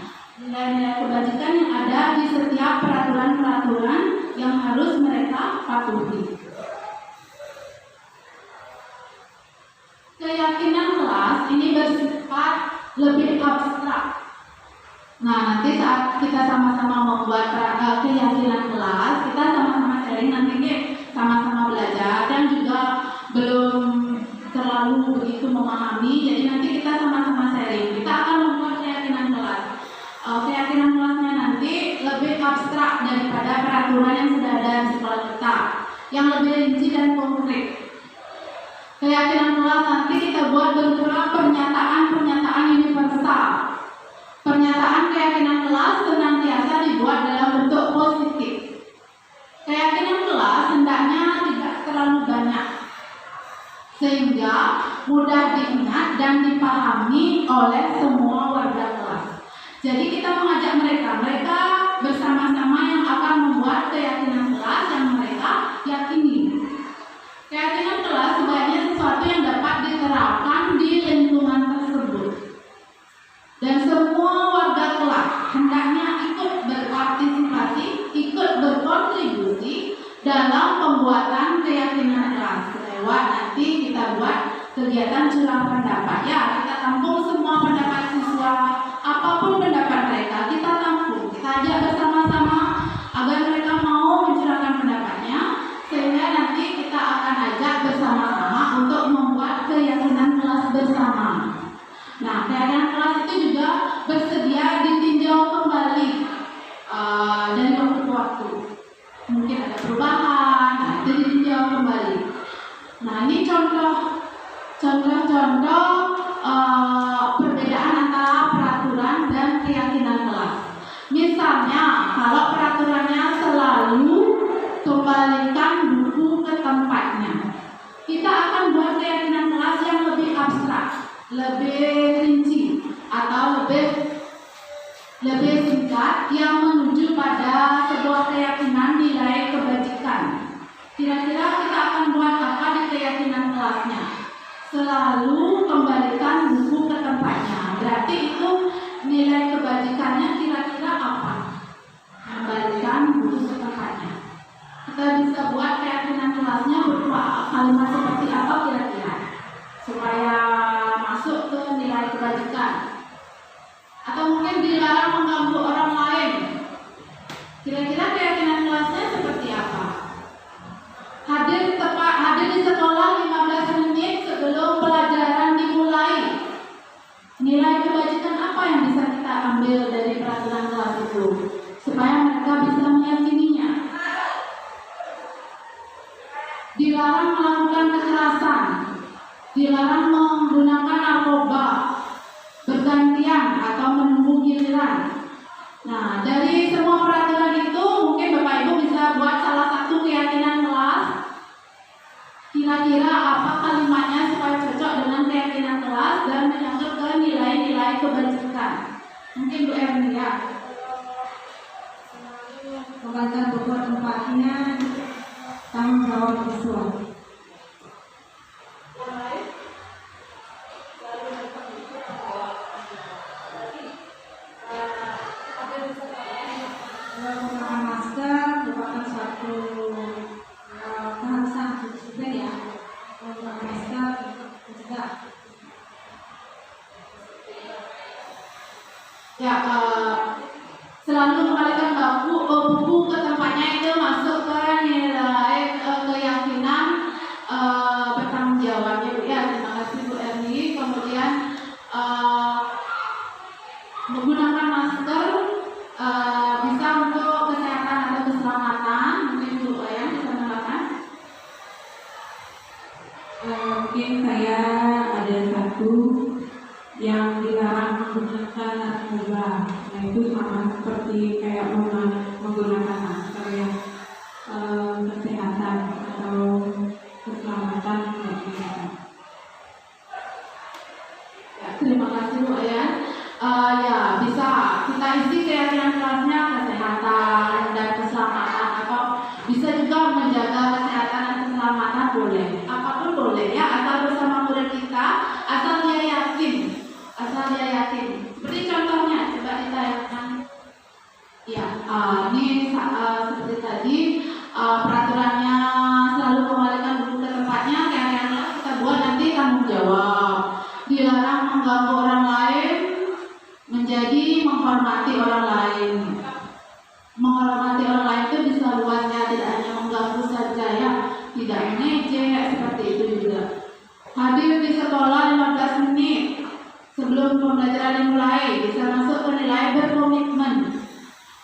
yang ada di setiap peraturan yang harus mereka patuhi. Keyakinan kelas ini bersifat lebih abstrak. Nah, nanti saat kita sama-sama membuat keyakinan kelas, kita sama-sama sharing, nanti sama-sama belajar dan juga belum terlalu begitu memahami, jadi nanti kita sama-sama sharing. Kita akan membuat keyakinan kelas. Keyakinan kelasnya nanti lebih abstrak daripada peraturan yang sudah ada di sekolah kita, yang lebih rinci dan konkret. Keyakinan kelas nanti kita buat berupa pernyataan universal. Pernyataan keyakinan kelas senantiasa dibuat dalam bentuk positif. Keyakinan kelas hendaknya tidak terlalu banyak, sehingga mudah diingat dan dipahami oleh semua warga kelas. Jadi kita mengajak mereka bersama-sama yang akan membuat keyakinan kelas yang mereka dalam pembuatan keyakinan kelas. Lewat nanti kita buat kegiatan curah pendapat. Ya, kita tampung semua pendapat siswa, apapun pendapat mereka, kita tampung. Kita ajak bersama-sama agar mereka mau mencurahkan pendapatnya, sehingga nanti kita akan ajak bersama-sama untuk membuat keyakinan kelas bersama. Nah, keyakinan kelas itu juga bersedia ditinjau kembali dari waktu ke waktu. Mungkin ada perubahan, nah itu ditinjau kembali. Nah, ini contoh perbedaan antara peraturan dan keyakinan kelas. Misalnya, kalau peraturannya selalu kembalikan buku ke tempatnya, kita akan buat keyakinan kelas yang lebih abstrak, lebih rinci, atau lebih singkat yang menuju pada sebuah keyakinan nilai kebajikan. Kira-kira kita akan buat apa di keyakinan kelasnya? Selalu kembalikan buku ke tempatnya. Berarti itu nilai kebajikannya kira-kira apa? Kembalikan buku ke tempatnya. Kita bisa buat keyakinan kelasnya berupa kalimat seperti apa kira-kira supaya masuk ke nilai kebajikan. Atau mungkin dilarang mengganggu orang lain. Kira-kira keyakinan kelasnya seperti apa? Hadir di sekolah 15 menit sebelum pelajaran dimulai. Nilai kebajikan apa yang bisa kita ambil dari peraturan kelas itu supaya mereka bisa meyakininya? Dilarang melakukan kekerasan, dilarang menggunakan narkoba bergantian atau menunggu giliran. Nah, dari semua peraturan itu mungkin Bapak Ibu bisa buat salah satu keyakinan kelas. Kira-kira apa kalimatnya supaya cocok dengan keyakinan kelas dan menyangkut ke nilai-nilai kebajikan. Mungkin Bu Erni ya. Kembalikan buku tempatnya, tanggung jawab siswa. Menggunakan masker merupakan suatu keharusan juga ya. Menggunakan masker juga. Ya, selalu kembalikan buku ke tempatnya itu masuk ke nilai keyakinan bertanggung jawabnya Bu ya. Terima kasih Bu Erni. Kemudian menggunakan masker bisa untuk kesehatan atau keselamatan. Mungkin Bu Ayang bisa menambahkan. Mungkin saya ada satu yang dilarang menggunakan narkoba. Nah, itu sama seperti kayak menggunakan masker yang kesehatan atau keselamatan bagi kita. Ya, terima kasih Bu Ayang. Ya, bisa kita isi keyakinan kelasnya kesehatan dan keselamatan, atau bisa juga menjaga kesehatan dan keselamatan boleh. Apapun boleh ya, asal bersama murid kita, asal dia yakin. Seperti contohnya, coba ditayangkan. Ya, ini seperti tadi peraturannya selalu kembalikan buku ke tempatnya. Keyakinan kelas kita buat nanti tanggung jawab. Dilarang mengganggu orang lain, menjadi menghormati orang lain. Menghormati orang lain itu bisa luasnya, tidak hanya mengganggu saja ya, tidak mengejek, seperti itu juga. Hadir di sekolah 15 menit sebelum pembelajaran dimulai, bisa masuk ke nilai berkomitmen.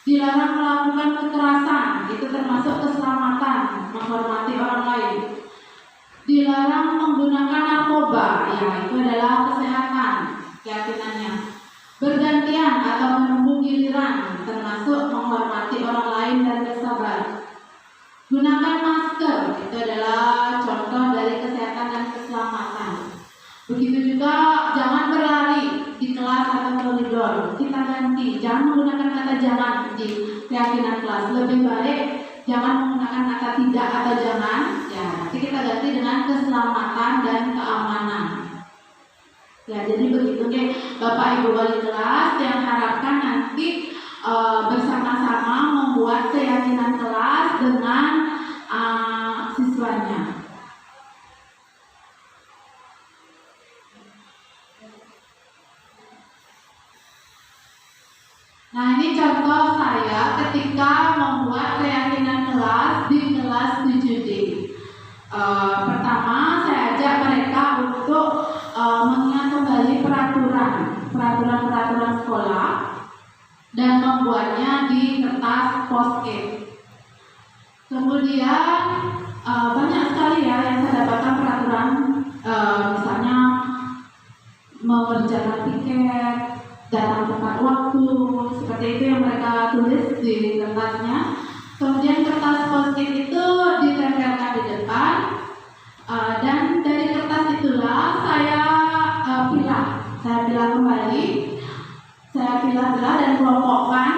Dilarang melakukan kekerasan, itu termasuk keselamatan, menghormati orang lain. Dilarang menggunakan narkoba, ya itu adalah kesehatan, keyakinannya. Bergantian atau menunggu giliran, termasuk menghormati orang lain dan bersabar. Gunakan masker, itu adalah contoh dari kesehatan dan keselamatan. Begitu juga jangan berlari di kelas atau koridor. Kita ganti, jangan menggunakan kata jangan di keyakinan kelas. Lebih baik jangan menggunakan kata tidak atau jangan. Ya, nanti kita ganti dengan keselamatan dan keamanan. Ya, jadi begitu Bapak Ibu wali kelas yang harapkan nanti bersama-sama membuat keyakinan kelas dengan siswanya. Nah, ini contoh saya ketika membuat keyakinan kelas di kelas 7D. Pertama, saya ajak mereka untuk mengingat kembali peraturan sekolah dan membuatnya di kertas post-it. Kemudian banyak sekali ya yang saya dapatkan peraturan, misalnya mengerjakan tiket, datang tepat waktu, seperti itu yang mereka tulis di kertasnya. Kemudian kertas post-it itu ditempelkan di depan, dan dari kertas itulah saya pilah kembali, saya pilah-pilah dan kelompokkan.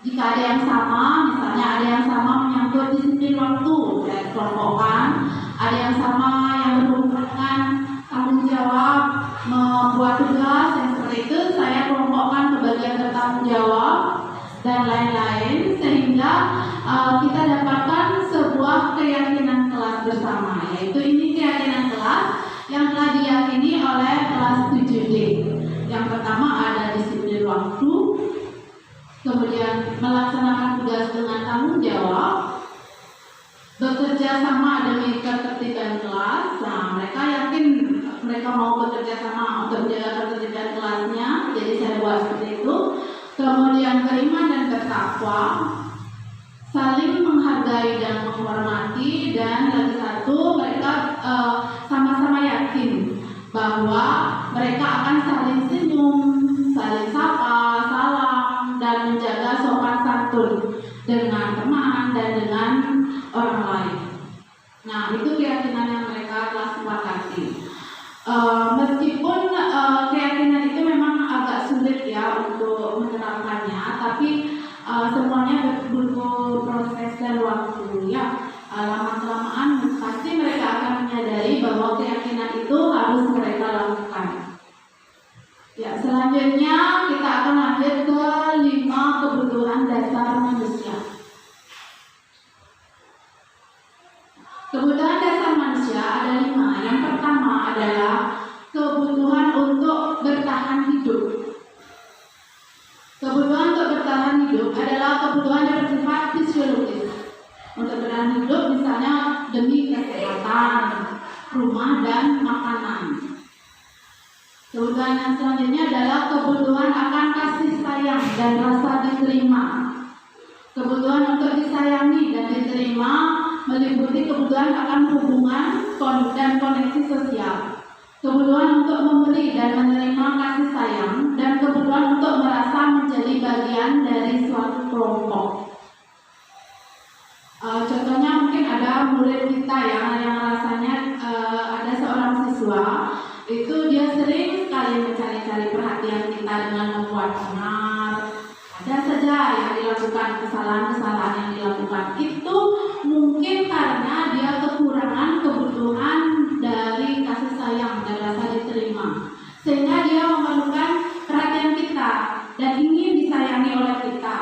Jika ada yang sama, misalnya ada yang sama menyangkut disiplin waktu, saya kelompokkan. Ada yang sama yang berhubungan dengan tanggung jawab membuat tugas yang seperti itu, saya kelompokkan ke bagian bertanggung jawab dan lain-lain, sehingga kita dapatkan sebuah keyakinan kelas bersama, yaitu ini keyakinan kelas yang telah diyakini oleh kelas 7D. Yang pertama ada disiplin waktu, kemudian melaksanakan tugas dengan tanggung jawab, bekerja sama demi ketertiban kelas. Nah, mereka yakin mereka mau bekerja sama untuk menjaga ketertiban kelasnya, jadi saya buat seperti itu. Kemudian beriman dan bertakwa, saling menghargai dan menghormati, dan lagi satu, mereka sama-sama yakin bahwa mereka akan saling senyum, saling sapa, salam, dan menjaga sopan santun dengan teman dan dengan orang lain. Nah, itu keyakinan yang mereka telah sepakati. Meskipun keyakinan itu memang agak sulit ya untuk menerapkannya, tapi semuanya butuh proses dan waktu ya. Lama-kelamaan pasti mereka akan menyadari bahwa keyakinan itu harus mereka lakukan. Ya, selanjutnya kita akan lanjut ke 5 kebutuhan dasar manusia. Kebutuhan dasar manusia ada 5. Yang pertama adalah kebutuhan untuk bertahan hidup. Kebutuhan untuk bertahan hidup adalah kebutuhan yang bersifat fisiologis. Untuk bertahan hidup misalnya demi kesehatan, rumah, dan makanan. Kebutuhan yang selanjutnya adalah kebutuhan akan kasih sayang dan rasa diterima. Kebutuhan untuk disayangi dan diterima meliputi kebutuhan akan hubungan dan koneksi sosial, kebutuhan untuk memberi dan menerima kasih sayang, dan kebutuhan untuk merasa menjadi bagian dari suatu kelompok. Contohnya mungkin ada murid kita yang rasanya ada seorang siswa itu dia sering sekali mencari-cari perhatian kita dengan membuat benar. Ada saja yang dilakukan, kesalahan-kesalahan yang dilakukan itu mungkin karena dia kekurangan kebutuhan dari kasih sayang dan rasa diterima, sehingga dia memerlukan perhatian kita dan ingin disayangi oleh kita.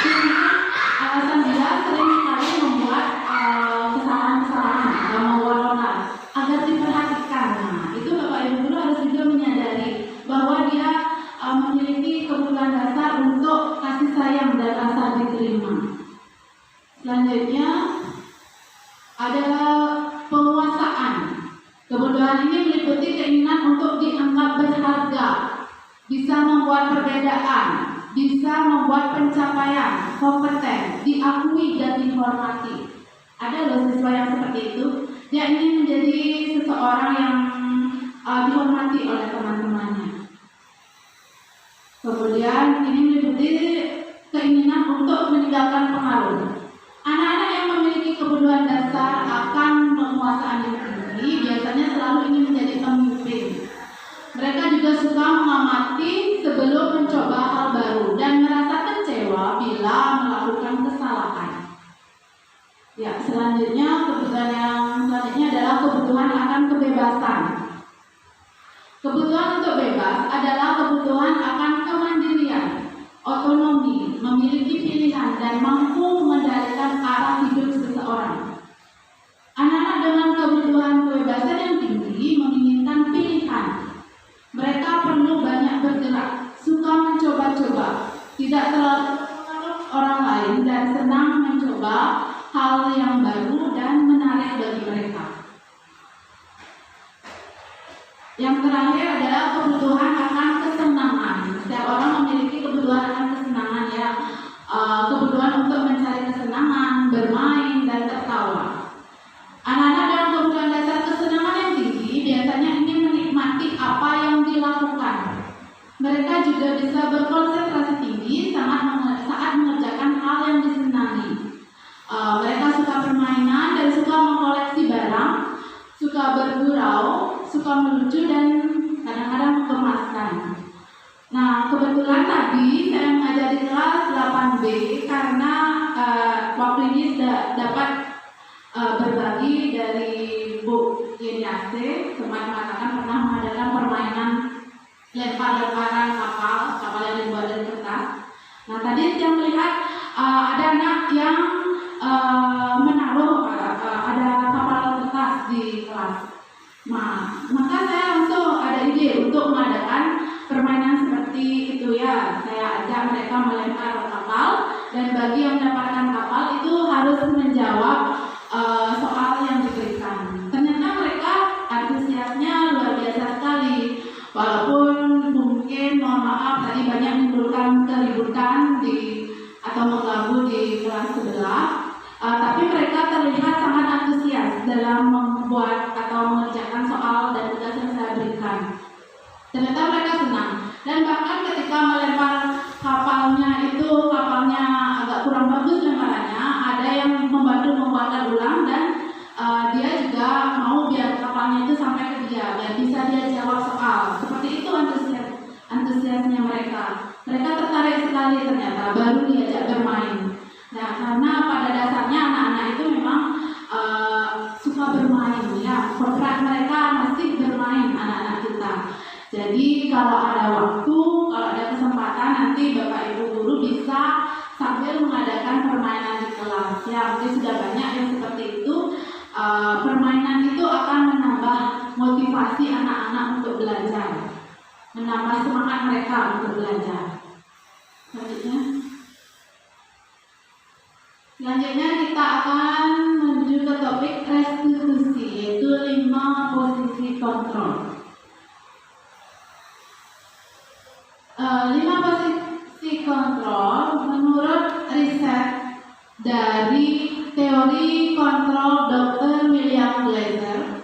Sehingga alasan dia sering sekali membuat kesalahan-kesalahan dan membuat onar agar diperhatikan. Nah, itu Bapak Ibu guru harus juga menyadari bahwa dia memiliki kebutuhan dasar untuk kasih sayang dan rasa diterima. Selanjutnya ada penguasaan. Kebutuhan ini meliputi keinginan untuk dianggap berharga, bisa membuat perbedaan, bisa membuat pencapaian, kompeten, diakui dan dihormati. Ada loh siswa yang seperti itu. Dia ingin menjadi seseorang yang dihormati oleh teman-temannya. Kemudian ini meliputi keinginan untuk meninggalkan pengaruh. Anak-anak yang memiliki kebutuhan dasar akan penguasaan yang tinggi biasanya selalu ingin menjadi pemimpin. Mereka juga suka mengamati sebelum mencoba hal baru dan merasa kecewa bila melakukan kesalahan. Ya, selanjutnya kebutuhan yang selanjutnya adalah kebutuhan akan kebebasan. Kebutuhan untuk bebas adalah kebutuhan akan kemandirian, otonomi, memiliki pilihan dan mampu mengendalikan arah hidup seseorang. Yang terakhir adalah kebutuhan akan kesenangan. Setiap orang memiliki kebutuhan akan kesenangan ya. Kebutuhan untuk mencari kesenangan, bermain, dan tertawa. Anak-anak dalam kebutuhan dasar kesenangan yang tinggi biasanya ingin menikmati apa yang dilakukan. Mereka juga bisa berkonsentrasi tinggi saat mengerjakan hal yang disenangi. Mereka suka permainan dan suka mengoleksi barang, suka bergurau, suka melucu, dan kadang-kadang mengemaskan. Nah, kebetulan tadi saya mengajar di kelas 8B karena waktu ini sudah dapat berbagi dari Bu Yeniase, sempat mengatakan pernah mengadakan permainan lempar-lemparan kapal yang dibuat dari kertas. Nah, tadi saya melihat ada anak yang menaruh ada kapal kertas di kelas. Nah, maka saya langsung ada ide untuk mengadakan permainan seperti itu ya. Saya ajak mereka melempar kapal, dan bagi yang mendapatkan kapal itu harus menjawab soal yang diberikan. Ternyata mereka antusiasnya luar biasa sekali. Walaupun mungkin mohon maaf tadi banyak menimbulkan keributan atau mengganggu di kelas sebelah, tapi mereka terlihat sangat antusias dalam membuat atau mengerjakan soal dan tugas yang saya berikan. Ternyata mereka senang, dan bahkan ketika melempar kapalnya agak kurang bagus lemparannya, ada yang membantu membuatkan ulang, dan dia juga mau biar kapalnya itu sampai ke dia, biar bisa dia jawab soal. Seperti itu antusiasnya mereka. Mereka tertarik sekali ternyata, baru diajak bermain. Nah, karena pada dasarnya anak-anak itu memang suka bermain ya. Kodrat mereka masih bermain, anak-anak kita. Jadi kalau ada waktu, kalau ada kesempatan, nanti Bapak Ibu guru bisa sambil mengadakan permainan di kelas ya. Mungkin sudah banyak yang seperti itu. Permainan itu akan menambah motivasi anak-anak untuk belajar, menambah semangat mereka untuk belajar. Selanjutnya kita akan menuju ke topik restitusi, yaitu 5 posisi kontrol. 5 posisi kontrol menurut riset dari teori kontrol Dr. William Glasser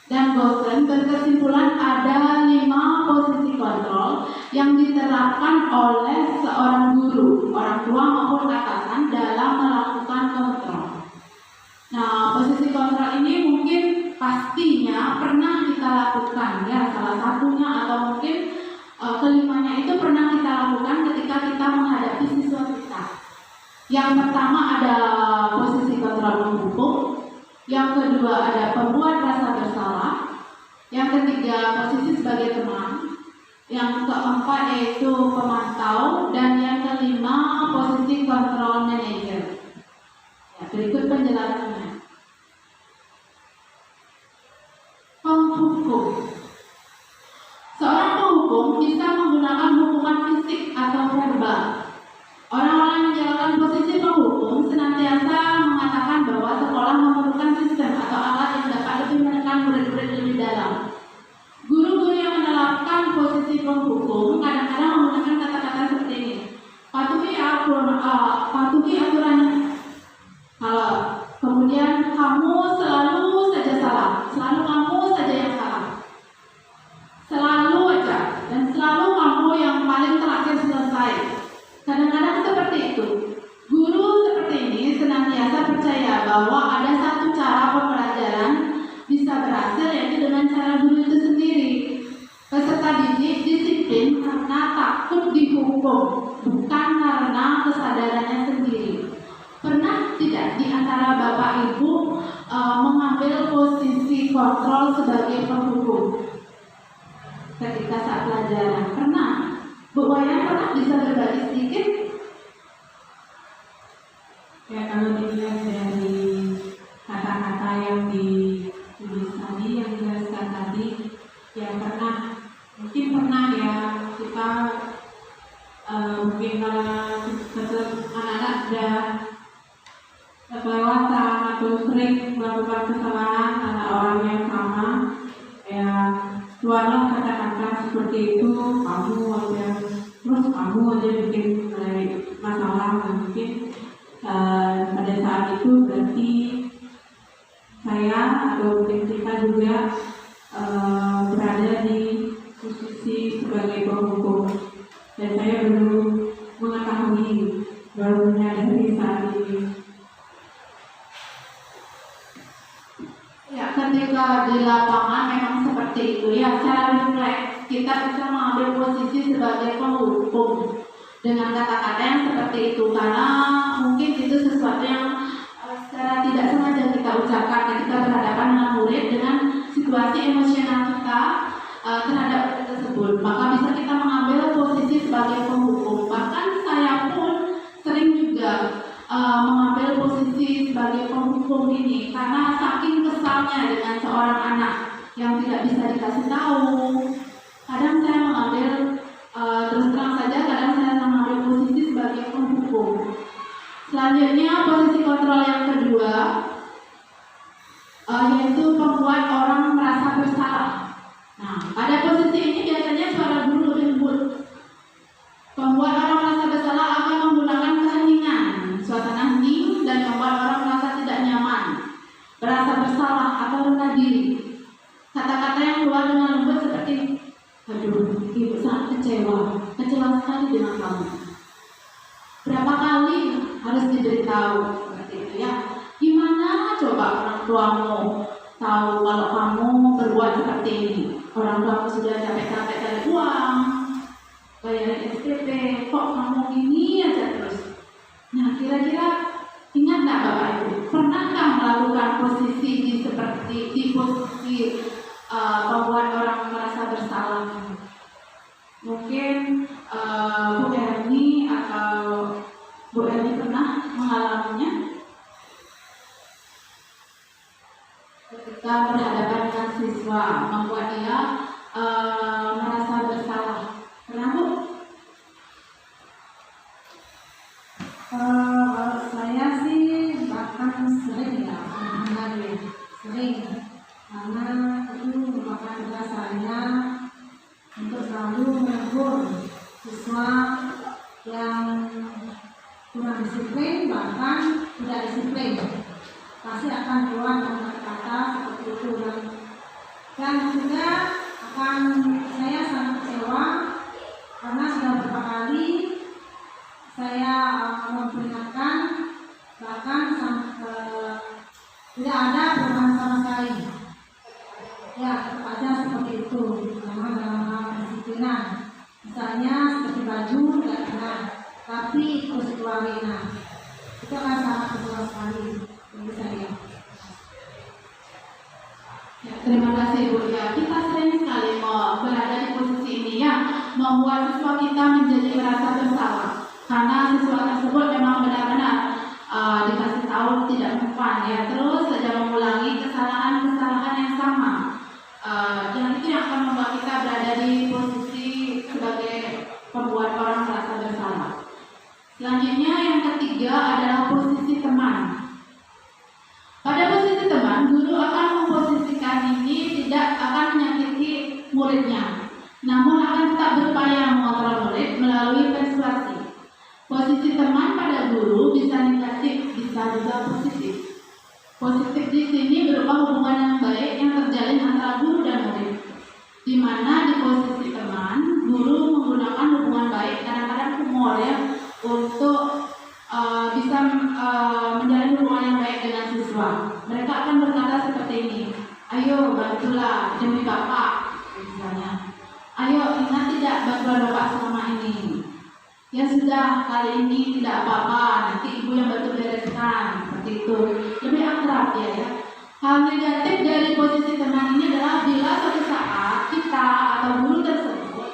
dan Gossen berkesimpulan ada 5 posisi kontrol yang diterapkan oleh seorang guru, orang tua maupun atasan dalam melakukan kontrol. Nah, posisi kontrol ini mungkin pastinya pernah kita lakukan ya, salah satunya atau mungkin kelimanya itu pernah kita lakukan ketika kita menghadapi siswa kita. Yang pertama ada posisi kontrol menghukum, yang kedua ada pembuat rasa bersalah, yang ketiga posisi sebagai teman, yang keempat yaitu pemantau, dan yang kelima posisi kontrol manager. Ya, berikut penjelasannya. Penghukum. Seorang penghukum bisa menggunakan hukuman fisik atau verbal. Orang-orang yang menjalankan posisi penghukum senantiasa mengatakan bahwa sekolah memerlukan sistem atau alat yang dapat lebih menekan murid-murid lebih dalam. Guru-guru yang menerapkan posisi penghukum kadang-kadang menggunakan kata-kata seperti ini: patuhi aturan. Kemudian kamu selalu saja salah, selalu kamu saja yang salah, selalu aja, dan selalu kamu yang paling terakhir selesai. Kadang-kadang seperti itu. Guru seperti ini senantiasa percaya bahwa ada satu cara pembelajaran bisa berhasil, yaitu dengan cara guru itu sendiri. Peserta didik disiplin karena takut dihukum, bukan karena kesadarannya sendiri. Pernah tidak di antara Bapak Ibu mengambil posisi kontrol sebagai penghukum ketika saat pelajaran? Pernah? Bu Wayan pernah, bisa berbagi sedikit? Ya, kalau dilihat dari kata-kata yang ditulis tadi, yang dijelaskan tadi, ya mungkin pernah ya kita mungkin kalau anak-anak sudah kelewatan atau sering melakukan kesalahan karena orang yang sama, ya keluarlah kamu aja bikin masalah, mungkin pada saat itu berarti saya atau mungkin kita juga berada di posisi sebagai penghukum, dan saya baru mengetahui, baru menyadari saat ini. Ya, ketika di lapangan memang seperti itu ya, secara refleks kita bisa mengambil posisi sebagai penghukum dengan kata-kata yang seperti itu, karena mungkin itu sesuatu yang secara tidak sengaja kita ucapkan ketika berhadapan dengan murid dengan situasi emosional kita terhadap murid tersebut, maka bisa kita mengambil posisi sebagai penghukum. Bahkan saya pun sering juga mengambil posisi sebagai penghukum ini karena saking kesalnya dengan seorang anak yang tidak bisa dikasih tahu. Kadang saya mengambil terus terang saja, kadang saya mengambil posisi sebagai penghukum. Selanjutnya posisi kontrol yang kedua yaitu membuat orang merasa bersalah. Nah, pada posisi ini biasanya suara guru lembut. Membuat orang merasa bersalah akan menggunakan keheningan, suasana hening, dan membuat orang merasa tidak nyaman, merasa bersalah atau rendah diri. Kata-kata yang keluar dengan lembut seperti, aduh, ibu sangat kecewa sekali dengan kamu. Berapa kali harus diberitahu seperti itu ya? Gimana coba orang tuamu tahu kalau kamu berbuat seperti ini? Orang tuamu sudah capek-capek cari uang, bayar SPP, kok kamu ini aja terus? Nah, kira-kira ingat nggak Bapak Ibu? Pernahkah melakukan posisi di posisi membuat orang merasa bersalah? Mungkin Bu Erni atau Bu Erni pernah mengalaminya ketika berhadapan dengan siswa, membuat dia merasa bersalah. Pernah Bu? Kalau saya sih bahkan sering ya, sering, karena itu merupakan tugas saya untuk selalu menegur siswa yang kurang disiplin, bahkan tidak disiplin. Pasti akan keluar dengan kata-kata seperti itu, dan juga akan saya sangat kecewa karena sudah beberapa kali saya memperingatkan, bahkan tidak ada perubahan sama sekali. Ya, tetap aja seperti itu, memang dalam hal kedisiplinan. Misalnya seperti baju tidak kena, tapi terus keluarin. Itu akan sangat kecewa sekali bagi saya. Ya, terima kasih Bu. Ya, kita sering sekali mau berada di posisi ini ya, membuat siswa kita menjadi merasa bersalah karena siswa tersebut memang benar-benar dikasih tahu tidak mempan ya, terus saja mengulangi kesalahan-kesalahan yang sama. Dan itu yang akan membuat kita berada di posisi sebagai pembuat orang merasa bersalah. Selanjutnya yang ketiga adalah posisi teman. Pada posisi teman, guru akan memposisikan ini tidak akan menyakiti muridnya, namun akan tetap berupaya mengontrol murid melalui persuasi. Posisi teman pada guru bisa negatif, bisa juga positif. Positif di sini berupa hubungan yang baik yang terjalin antara guru dan murid, di mana di posisi teman, guru menggunakan hubungan baik, kadang-kadang humor ya, untuk bisa menjalin hubungan yang baik dengan siswa. Mereka akan berkata seperti ini, ayo bantulah demi Bapak, misalnya. Ayo ingat tidak bantuan Bapak selama ini? Ya sudah, kali ini tidak apa-apa, nanti ibu yang bantu bereskan, seperti itu. Lebih akrab ya. Hal negatif dari posisi teman ini adalah bila suatu saat kita atau guru tersebut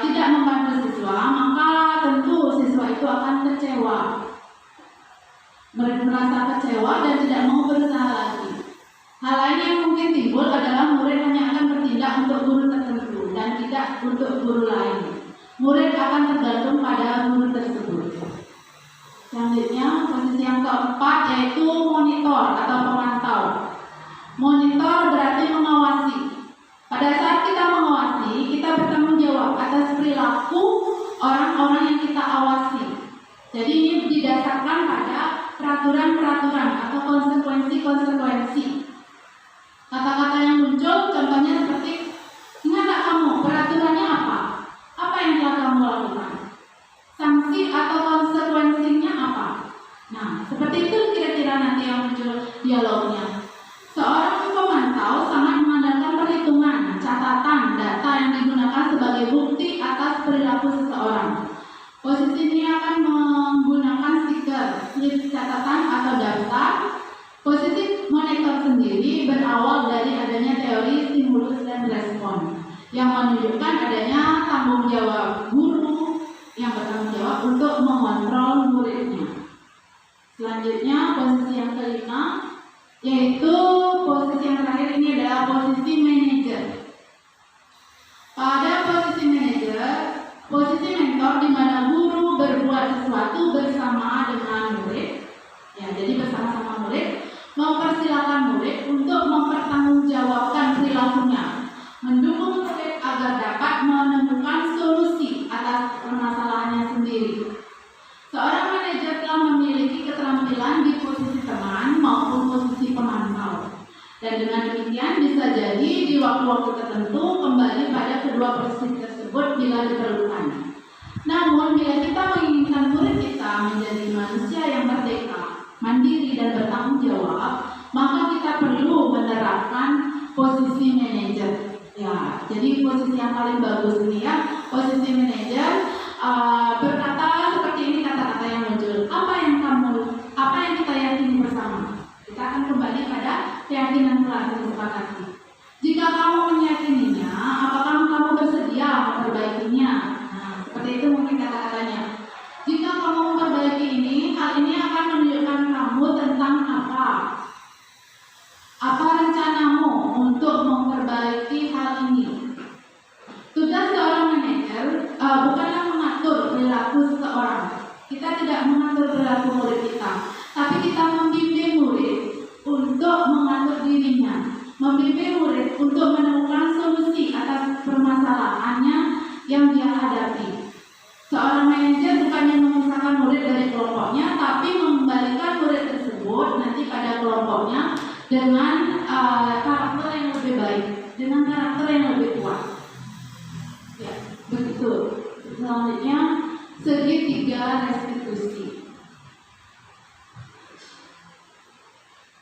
tidak membantu siswa, maka tentu siswa itu akan kecewa. Merasa kecewa dan tidak mau berusaha lagi. Hal lain yang mungkin timbul adalah murid hanya akan bertindak untuk guru tertentu dan tidak untuk guru lain. Murid akan tergantung pada guru tersebut. Selanjutnya, posisi yang keempat yaitu monitor atau pemantau. Monitor berarti mengawasi. Pada saat kita mengawasi, kita bertanggung jawab atas perilaku orang-orang yang kita awasi. Jadi ini didasarkan pada peraturan-peraturan atau konsekuensi-konsekuensi. Kata-kata yang muncul contohnya seperti, ingat tak kamu peraturannya apa? Apa yang telah kamu lakukan? Sanksi atau konsekuensinya apa? Nah, seperti itu kira-kira nanti yang muncul dialognya. Seorang pemantau sangat mengandalkan perhitungan, catatan, data yang digunakan sebagai bukti atas perilaku seseorang. Posisi ini akan menggunakan stiker, slip catatan atau daftar. Posisi monitor sendiri berawal dari adanya teori stimulus dan respon yang menunjukkan adanya tanggung jawab guru yang bertanggung jawab untuk mengontrol muridnya. Selanjutnya posisi yang kelima, yaitu posisi yang terakhir ini adalah posisi manajer. Pada posisi manajer, posisi mentor di mana guru berbuat sesuatu bersama dengan murid, ya jadi bersama-sama murid, mempersilakan murid untuk mempertanggungjawabkan perilakunya, mendukung murid agar dapat menemukan solusi atas permasalahannya sendiri. Seorang manajer telah memiliki keterampilan di posisi teman maupun posisi pemantau. Dan dengan demikian bisa jadi di waktu-waktu tertentu kembali pada kedua posisi tersebut bila diperlukan. Namun bila kita menginginkan murid kita menjadi manusia yang merdeka, mandiri dan bertanggung jawab, maka kita perlu menerapkan posisi manajer. Ya, jadi posisi yang paling bagus ini ya, posisi manajer berkata seperti ini kata-kata yang muncul. Apa yang kita yakini bersama? Kita akan kembali pada keyakinan kelas yang disepakati. Jika kamu meyakininya, apakah kamu bersedia memperbaikinya? Nah, seperti itu mungkin kata-katanya. Jika kamu memperbaiki ini, hal ini akan menunjukkan kamu tentang apa? Apa rencanamu untuk memperbaiki hal ini? Tugas seorang manajer bukanlah mengatur perilaku seseorang. Kita tidak mengatur perilaku murid kita, tapi kita membimbing murid untuk mengatur dirinya, membimbing murid untuk menemukan solusi atas permasalahannya yang dia hadapi. Seorang manajer bukannya memisahkan murid dari kelompoknya, tapi mengembalikan murid tersebut nanti pada kelompoknya dengan karakter yang lebih baik, dengan karakter yang lebih kuat. Ya, begitu. Selanjutnya, segitiga restitusi.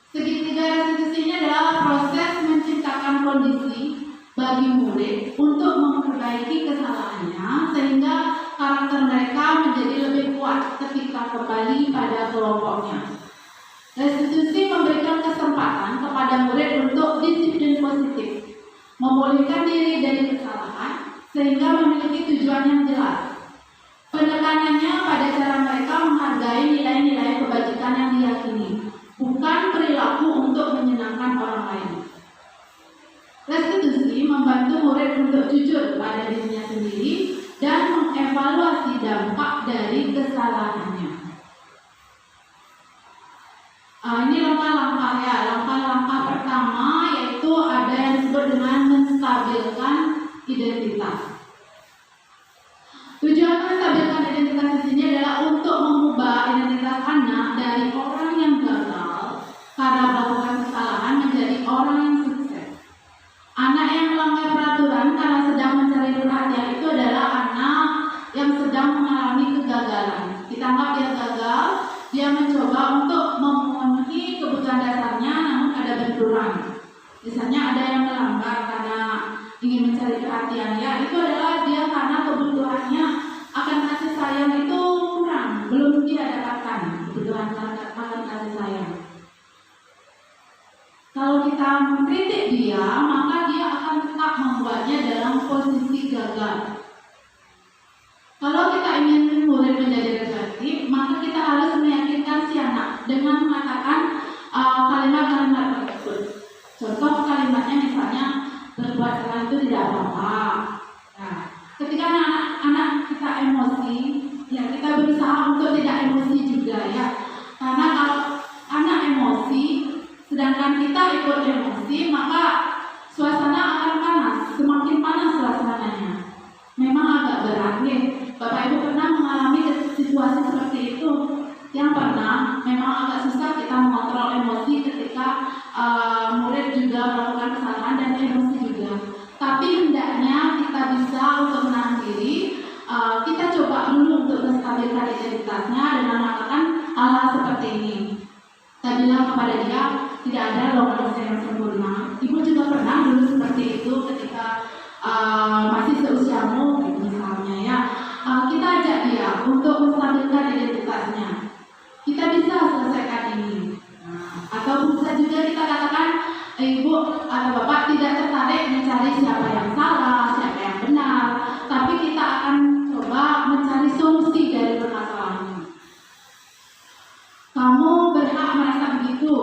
Segitiga restitusi ini adalah proses menciptakan kondisi bagi murid untuk memperbaiki kesalahannya sehingga karakter mereka menjadi lebih kuat ketika kembali pada kelompoknya. Restitusi memberikan kesempatan kepada murid untuk disiplin positif, memulihkan diri dari kesalahan sehingga memiliki tujuan yang jelas. Penekanannya pada cara mereka menghargai nilai-nilai kebajikan yang diyakini, bukan perilaku untuk menyenangkan orang lain. Restitusi membantu murid untuk jujur pada dirinya sendiri dan mengevaluasi dampak dari kesalahannya. Ini langkah-langkah ya. Langkah-langkah pertama yaitu ada yang disebut dengan menstabilkan identitas. Tujuan menstabilkan identitas di sini adalah untuk mengubah identitas anak dari orang yang gagal karena melakukan kesalahan menjadi orang yang sukses. Anak yang melanggar peraturan karena sedang mencari perhatian itu adalah anak yang sedang mengalami kegagalan. Kita anggap dia gagal, dia mencoba untuk memenuhi kebutuhan dasarnya namun ada benturan. Misalnya ada yang melanggar karena ingin mencari perhatian, ya itu adalah dia karena kebutuhannya akan kasih sayang itu kurang, belum dia dapatkan kebutuhan akan kasih sayang. Kalau kita mengkritik dia, maka dia akan tetap membuatnya dalam posisi gagal. Kalau kita ingin murid menjadi reflektif, maka kita harus meyakinkan si anak dengan mengatakan kalimat-kalimat tersebut. Contoh kalimatnya misalnya, berbuat salah itu tidak apa-apa. Nah, ketika anak kita emosi, ya kita berusaha untuk tidak emosi juga ya. Karena kalau anak emosi, sedangkan kita ikut emosi, maka suasana akan panas, semakin panas suasananya. Memang agak berat nih, Bapak Ibu melakukan kesalahan dan emosi juga. Tapi hendaknya kita bisa untuk menahan diri. Kita coba dulu untuk menstabilkan identitasnya dengan melakukan hal-hal seperti ini. Saya bilang kepada dia, tidak ada loh manusia yang sempurna. Ibu juga pernah dulu seperti itu ketika masih seusiamu, gitu misalnya ya. Kita ajak dia untuk menstabilkan identitasnya. Kita bisa selesaikan ini. Atau bisa juga kita katakan, ibu atau bapak tidak tertarik mencari siapa yang salah, siapa yang benar, tapi kita akan coba mencari solusi dari permasalahan. Kamu berhak merasa begitu.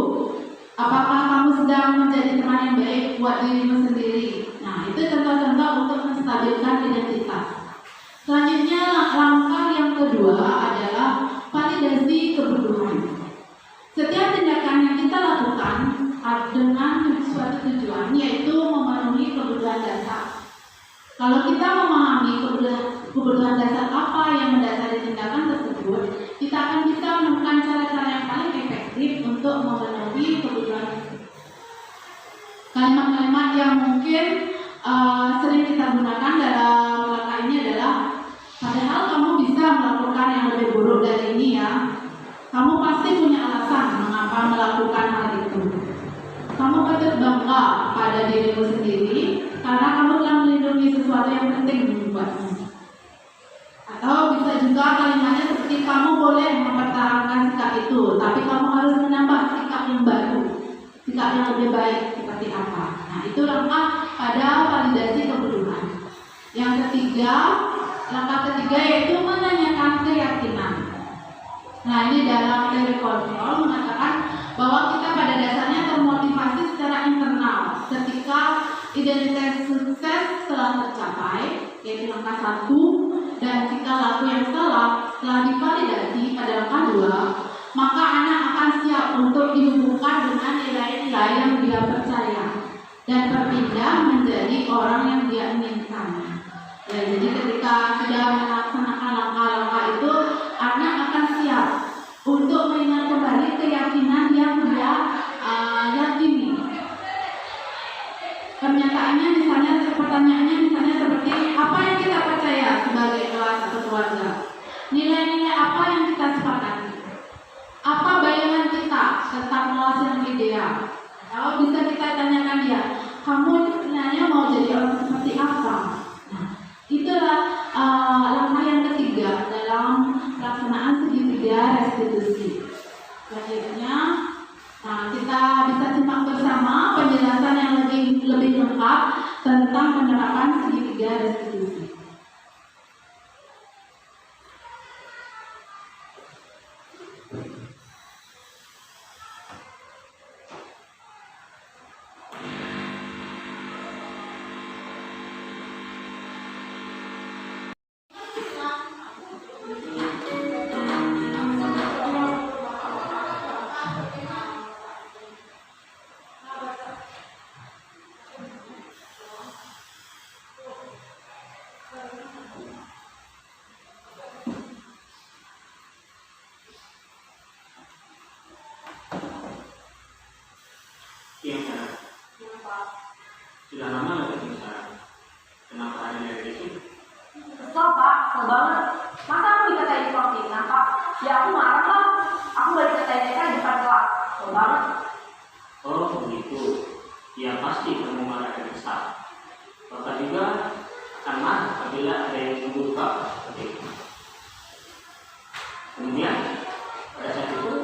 Apakah kamu sedang menjadi teman yang baik buat dirimu sendiri? Nah, itu contoh-contoh untuk menstabilkan identitas. Selanjutnya, langkah yang kedua adalah validasi kebutuhan. Setiap tindakan yang kita lakukan dengan suatu tujuan, yaitu memenuhi kebutuhan dasar. Kalau kita memahami kebutuhan dasar apa yang mendasari tindakan tersebut, kita akan bisa menemukan cara-cara yang paling efektif untuk memenuhi kebutuhan tersebut. Kalimat-kalimat yang mungkin sering kita gunakan dalam langkah ini adalah, padahal kamu bisa melakukan yang lebih buruk dari ini ya. Kamu pasti punya alasan mengapa melakukan hal itu. Kamu patut bangga pada dirimu sendiri karena kamu telah melindungi sesuatu yang penting buatmu. Atau bisa juga kalimatnya seperti, kamu boleh mempertahankan sikap itu, tapi kamu harus menambah sikap yang baru, sikap yang lebih baik seperti apa. Nah, itu langkah pada validasi kebutuhan. Langkah ketiga yaitu menanyakan keyakinan. Nah, ini dalam teori kontrol mengatakan bahwa kita pada dasarnya termotivasi secara internal ketika identitas sukses telah tercapai, yaitu langkah 1, dan jika laku yang salah telah divalidasi pada langkah 2, maka anak akan siap untuk dihubungkan dengan nilai-nilai yang dia percaya dan berpindah menjadi orang yang dia inginkan. Ya, jadi ketika sudah melaksanakan langkah-langkah itu, anak akan siap untuk mengingat kembali keyakinan yang dia yakini. Pertanyaannya misalnya seperti, apa yang kita percaya sebagai kelas atau keluarga? Nilai-nilai apa yang kita sepakati? Apa bayangan kita tentang kelas yang ideal? Kalau bisa kita tanyakan dia, kamu sebenarnya mau jadi orang seperti apa? Nah, itulah langkah yang ketiga dalam pelaksanaan segitiga restitusi. Selanjutnya, kita bisa simak bersama penjelasan yang lebih lengkap tentang penerapan segitiga restitusi. Sudah lama nggak bisa. Kenapa ada dari situ? Kesel pak, kesel banget. Masa aku dikatain tukang fitnah pak? Ya aku marah lah. Aku gak dikatain mereka di depan kelas. Kesel banget. Oh begitu. Ya pasti kamu marah dan kesal. Bapak juga akan marah apabila ada yang membuka seperti itu. Kemudian pada saat itu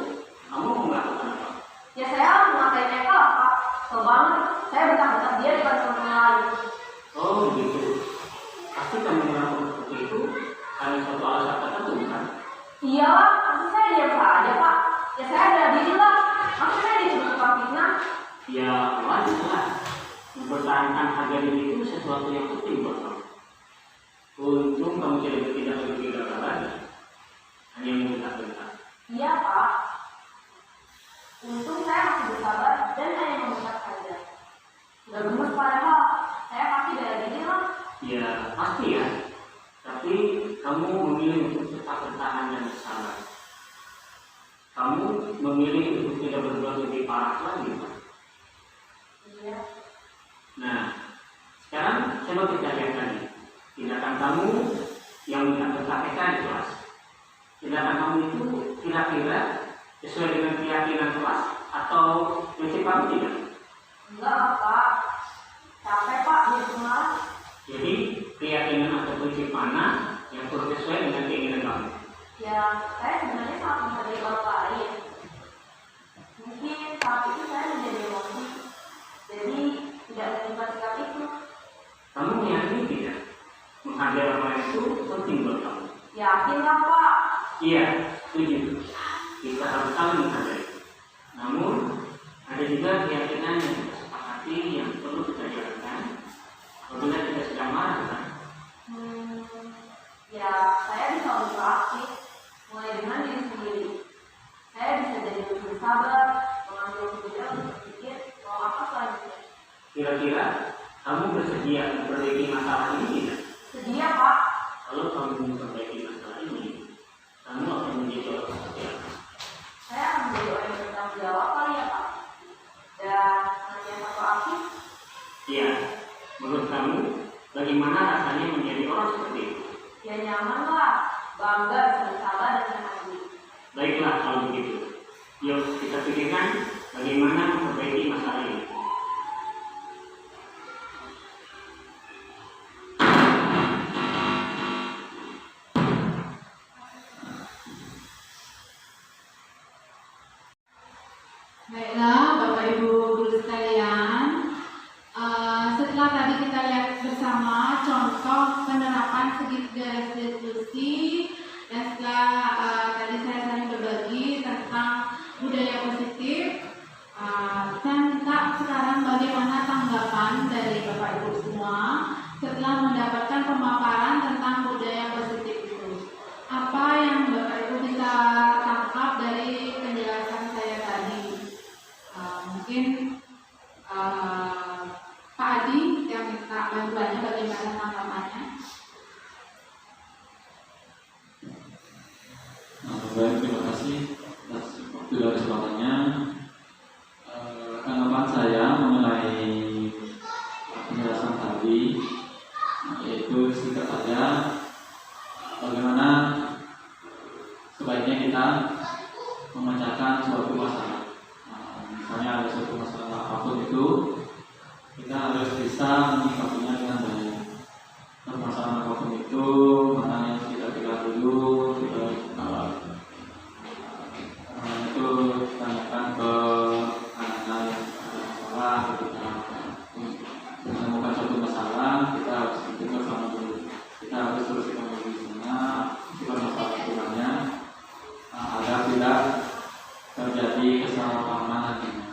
kamu melakukan apa? Ya saya mengatain mereka lah pak. Kesel banget. Saya bentak-bentak dia di depan teman lain. Oh begitu. Pasti kamu melakukan seperti itu karena suatu alasan tertentu kan? Iya lah, pasti saya diam saja pak. Ya saya bela diri lah. Masa saya dituduh tukang fitnah? Ya wajar lah. Mempertahankan harga diri itu sesuatu yang penting buat kamu. Untung kamu tidak berpikir lagi. Hanya membentak-bentak. Iya pak. Untung saya masih bersabar dan hanya membentak saja. Udah gemes padahal. Saya pasti bela diri lah. Ya pasti ya. Tapi kamu memilih untuk tetap bertahan dan bersabar. Kamu memilih untuk tidak berbuat lebih parah lagi. Iya. coba kita lihat lagi. Tindakan kamu yang minta KPK di kelas. Tindakan kamu itu kira-kira sesuai dengan keyakinan kelas atau prinsip kamu tidak? Enggak, Pak. Capek, Pak, di rumah. Jadi keyakinan atau prinsip mana yang perlu sesuai dengan keinginan kamu? Ya, saya sebenarnya sangat menghargai orang lain. Mungkin saat itu saya menjadi emosi. Jadi, tidak menyimpan sikap itu. Kamu meyakini tidak? Menghargai orang lain itu penting buat kamu. Yakin lah, Pak. Iya, setuju. Kita harus saling menghargai. Namun, ada juga keyakinan yang kita sepakati yang perlu kita jalankan apabila kita sedang marah, kan? Ya, saya bisa berpraktik mulai dengan diri sendiri. Saya bisa jadi lebih sabar, mengambil keputusan untuk berpikir mau apa selanjutnya. Kira-kira kamu bersedia memperbaiki masalah ini tidak? Sedia, Pak. Kalau kamu memperbaiki masalah ini, kamu akan menjadi orang seperti apa? Saya akan menjadi orang yang bertanggung jawab kali ya, Pak. Dan hanya satu lagi, Iya, menurut kamu bagaimana rasanya menjadi orang seperti itu? ya nyaman lah, bangga bisa bersabar dengan hati. Baiklah kalau begitu. Yuk kita pikirkan bagaimana memperbaiki masalah ini. Baiklah, Bapak Ibu guru sekalian, setelah tadi kita lihat bersama contoh penerapan segitiga restitusi, dan setelah tadi saya saling berbagi tentang budaya positif, saya minta sekarang bagaimana tanggapan dari Bapak Ibu semua setelah mendapatkan pemaparan tentang budaya positif itu. Apa yang Bapak Ibu bisa tangkap dari penjelasan saya tadi? Mungkin Pak Adi yang minta bantuannya bagaimana tanggapannya. Baik, terima kasih atas waktu dan kesempatannya. Tanggapan saya mengenai penjelasan tadi, yaitu singkat saja, bagaimana sebaiknya kita memecahkan suatu masalah. Misalnya ada suatu masalah apapun itu, kita harus bisa menyikapinya dengan baik. Permasalahan apapun itu, mana yang kita pilih dulu, kita itu tanyakan ke anak-anak yang ada masalah, ketika menemukan suatu masalah, kita harus berpikir sama dulu. Kita harus terus mengambil di sana, bukan masalah aturannya, agar tidak terjadi kesalahpahaman nantinya.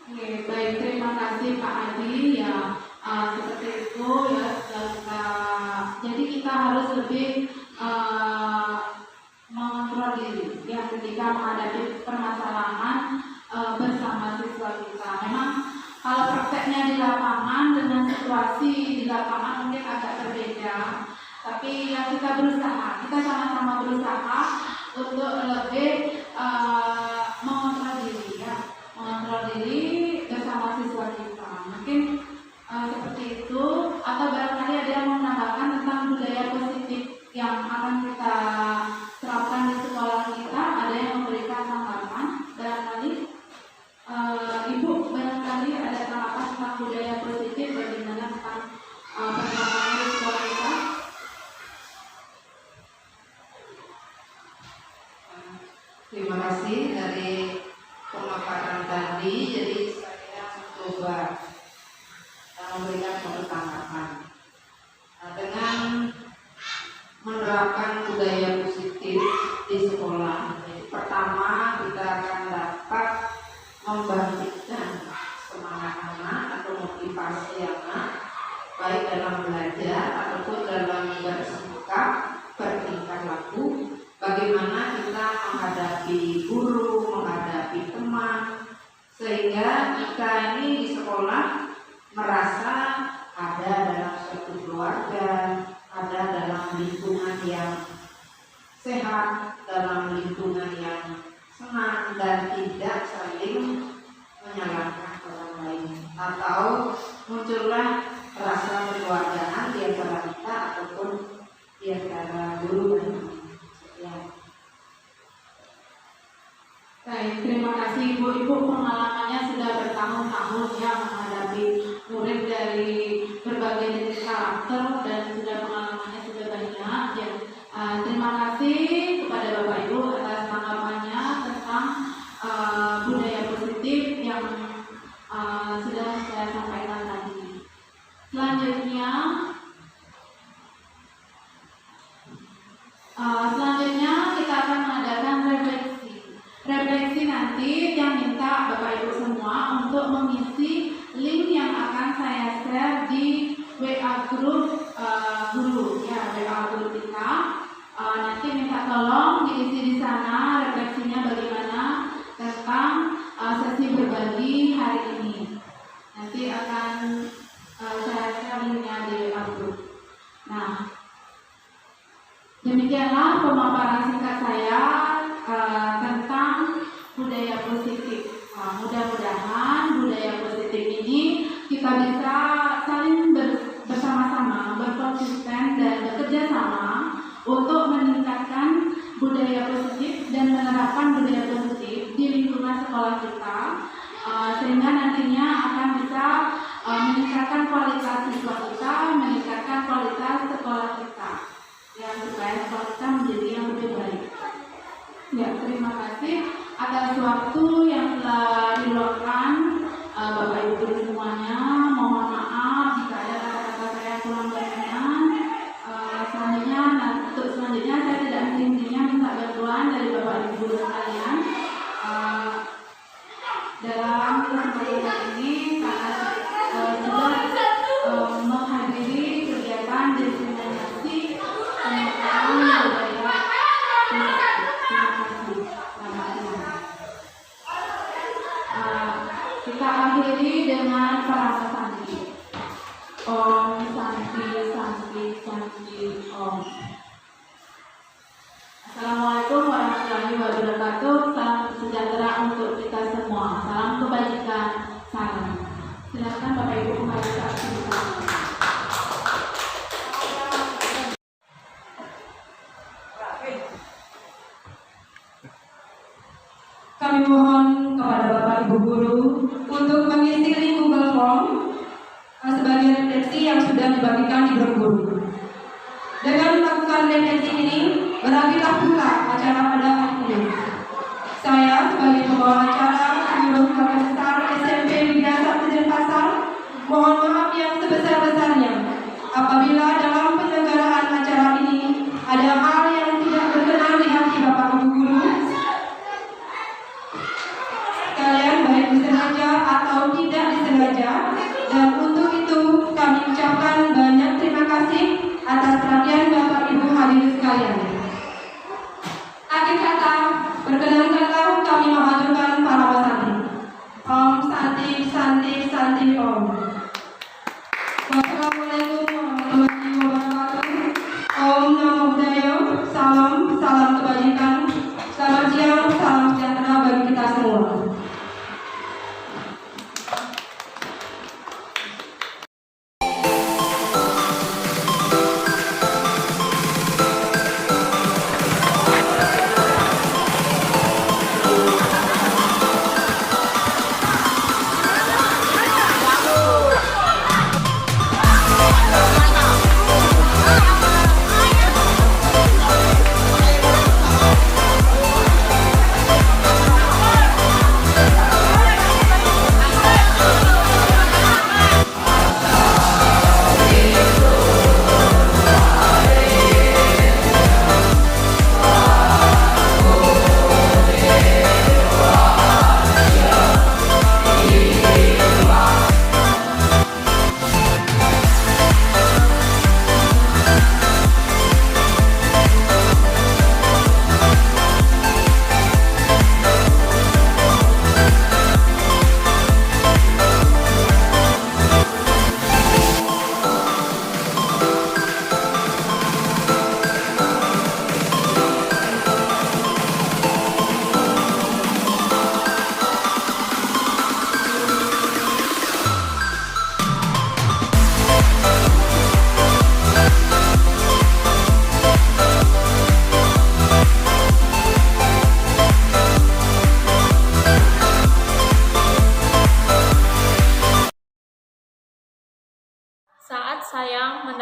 Oke, baik, terima kasih Pak Adi. Ya, seperti itu ya. Jadi kita harus lebih mengontrol diri ya ketika menghadapi permasalahan bersama siswa kita. Memang kalau prakteknya di lapangan dengan situasi di lapangan mungkin agak berbeda. Tapi yang kita berusaha, kita sama-sama berusaha untuk lebih mengontrol diri ya, mengontrol diri bersama siswa kita. Mungkin seperti itu, atau barangkali ada yang mau menambahkan tentang budaya positif yang akan kita terapkan di sekolah kita. Ada yang memberikan tanggapan barangkali. Ibu barangkali ada tanggapan tentang budaya positif, bagaimana tentang penerapannya di sekolah kita. Terima kasih dari pemaparan tadi. Jadi saya mencoba memberikan satu tanggapan dengan menerapkan budaya positif di sekolah. Pertama, kita akan dapat membangkitkan semangat anak atau motivasi anak, baik dalam belajar ataupun dalam bersikap, bertingkah laku. Bagaimana kita menghadapi guru, menghadapi teman, sehingga kita ini di sekolah merasa ada dalam suatu keluarga, ada dalam lingkungan yang sehat, dalam lingkungan yang senang, dan tidak saling menyalahkan orang lain atau muncullah rasa kekeluargaan di antara kita ataupun di antara guru dan ya. Baik, terima kasih Ibu-Ibu, pengalamannya sudah bertahun-tahun ya menghadapi murid dari berbagai jenis karakter dan pengalamannya sudah banyak ya. Terima kasih kepada Bapak Ibu atas tanggapannya tentang budaya positif yang sudah saya sampaikan tadi. Selanjutnya kita akan mengadakan refleksi nanti yang minta Bapak Ibu semua untuk mengisi link yang akan saya share di WA grup guru ya, WA grup kita. Nanti minta tolong diisi di sana refleksinya bagaimana tentang sesi berbagi hari ini. Nanti akan saya share linknya di WA grup. Nah, demikianlah pemaparan singkat saya tentang budaya positif. Mudah-mudahan budaya positif ini kita bisa saling bersama-sama, berkonsisten dan bekerja sama untuk meningkatkan budaya positif dan menerapkan budaya positif di lingkungan sekolah kita, sehingga nantinya akan bisa meningkatkan kualitas siswa kita, meningkatkan kualitas sekolah kita, ya, supaya sekolah kita menjadi yang lebih baik. Ya, terima kasih atas waktu yang telah diluangkan Bapak Ibu semuanya. Mohon maaf jika ada kata-kata saya kurang berkenan. Untuk selanjutnya saya tidak henti-hentinya minta bantuan dari Bapak Ibu sekalian dalam kesempatan ini karena sudah menghadiri kegiatan diseminasi pengetahuan budaya. Kita akhiri dengan para santi. Om Santi Santi Santi Om. Assalamualaikum warahmatullahi wabarakatuh. Salam sejahtera untuk kita semua. Salam kebajikan. Salam. Silakan Bapak Ibu kembali ke aktivitas. Kami mohon kepada Bapak Ibu Guru untuk mengisi link Google Form sebagai refleksi yang sudah dibagikan di grup guru. Dengan melakukan refleksi ini, berakhirlah pula acara pada hari ini. Saya sebagai pembawa acara seluruh keluarga besar SMP Widya Sakti Denpasar, mohon maaf yang sebesar-besarnya apabila dalam penyelenggaraan acara ini ada hal yang tidak berkenan di hati Bapak Ibu Guru sekalian, baik disengaja atau tidak disengaja, dan untuk itu kami ucapkan banyak terima kasih atas perhatian Bapak Ibu hadirin sekalian. Akhir kata, perkenankanlah kami mengajukan para wasanti. Om Santi Santi Santi Om. Wassalamualaikum warahmatullahi wabarakatuh. Om Namo Buddhaya. Salam kebajikan. Selamat siang, salam sejahtera bagi kita semua.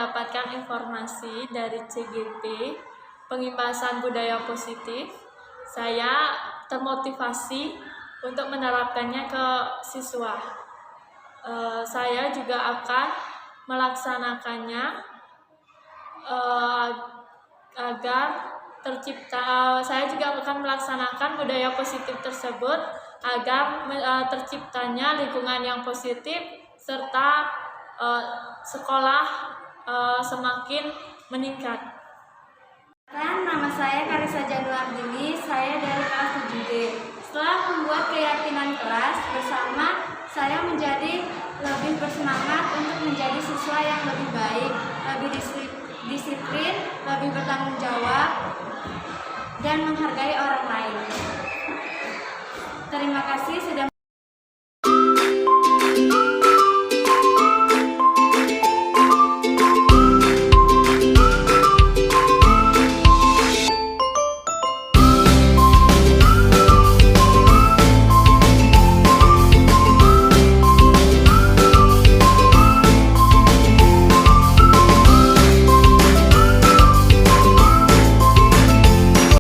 mendapatkan informasi dari CGP, Pengimbasan Budaya Positif, saya termotivasi untuk menerapkannya ke siswa. Saya juga akan melaksanakannya agar tercipta. Saya juga akan melaksanakan budaya positif tersebut agar terciptanya lingkungan yang positif serta sekolah semakin meningkat. Nama saya Karisa Januardini, saya dari kelas 7D. Setelah membuat keyakinan kelas bersama, saya menjadi lebih bersemangat untuk menjadi siswa yang lebih baik, lebih disiplin, lebih bertanggung jawab, dan menghargai orang lain.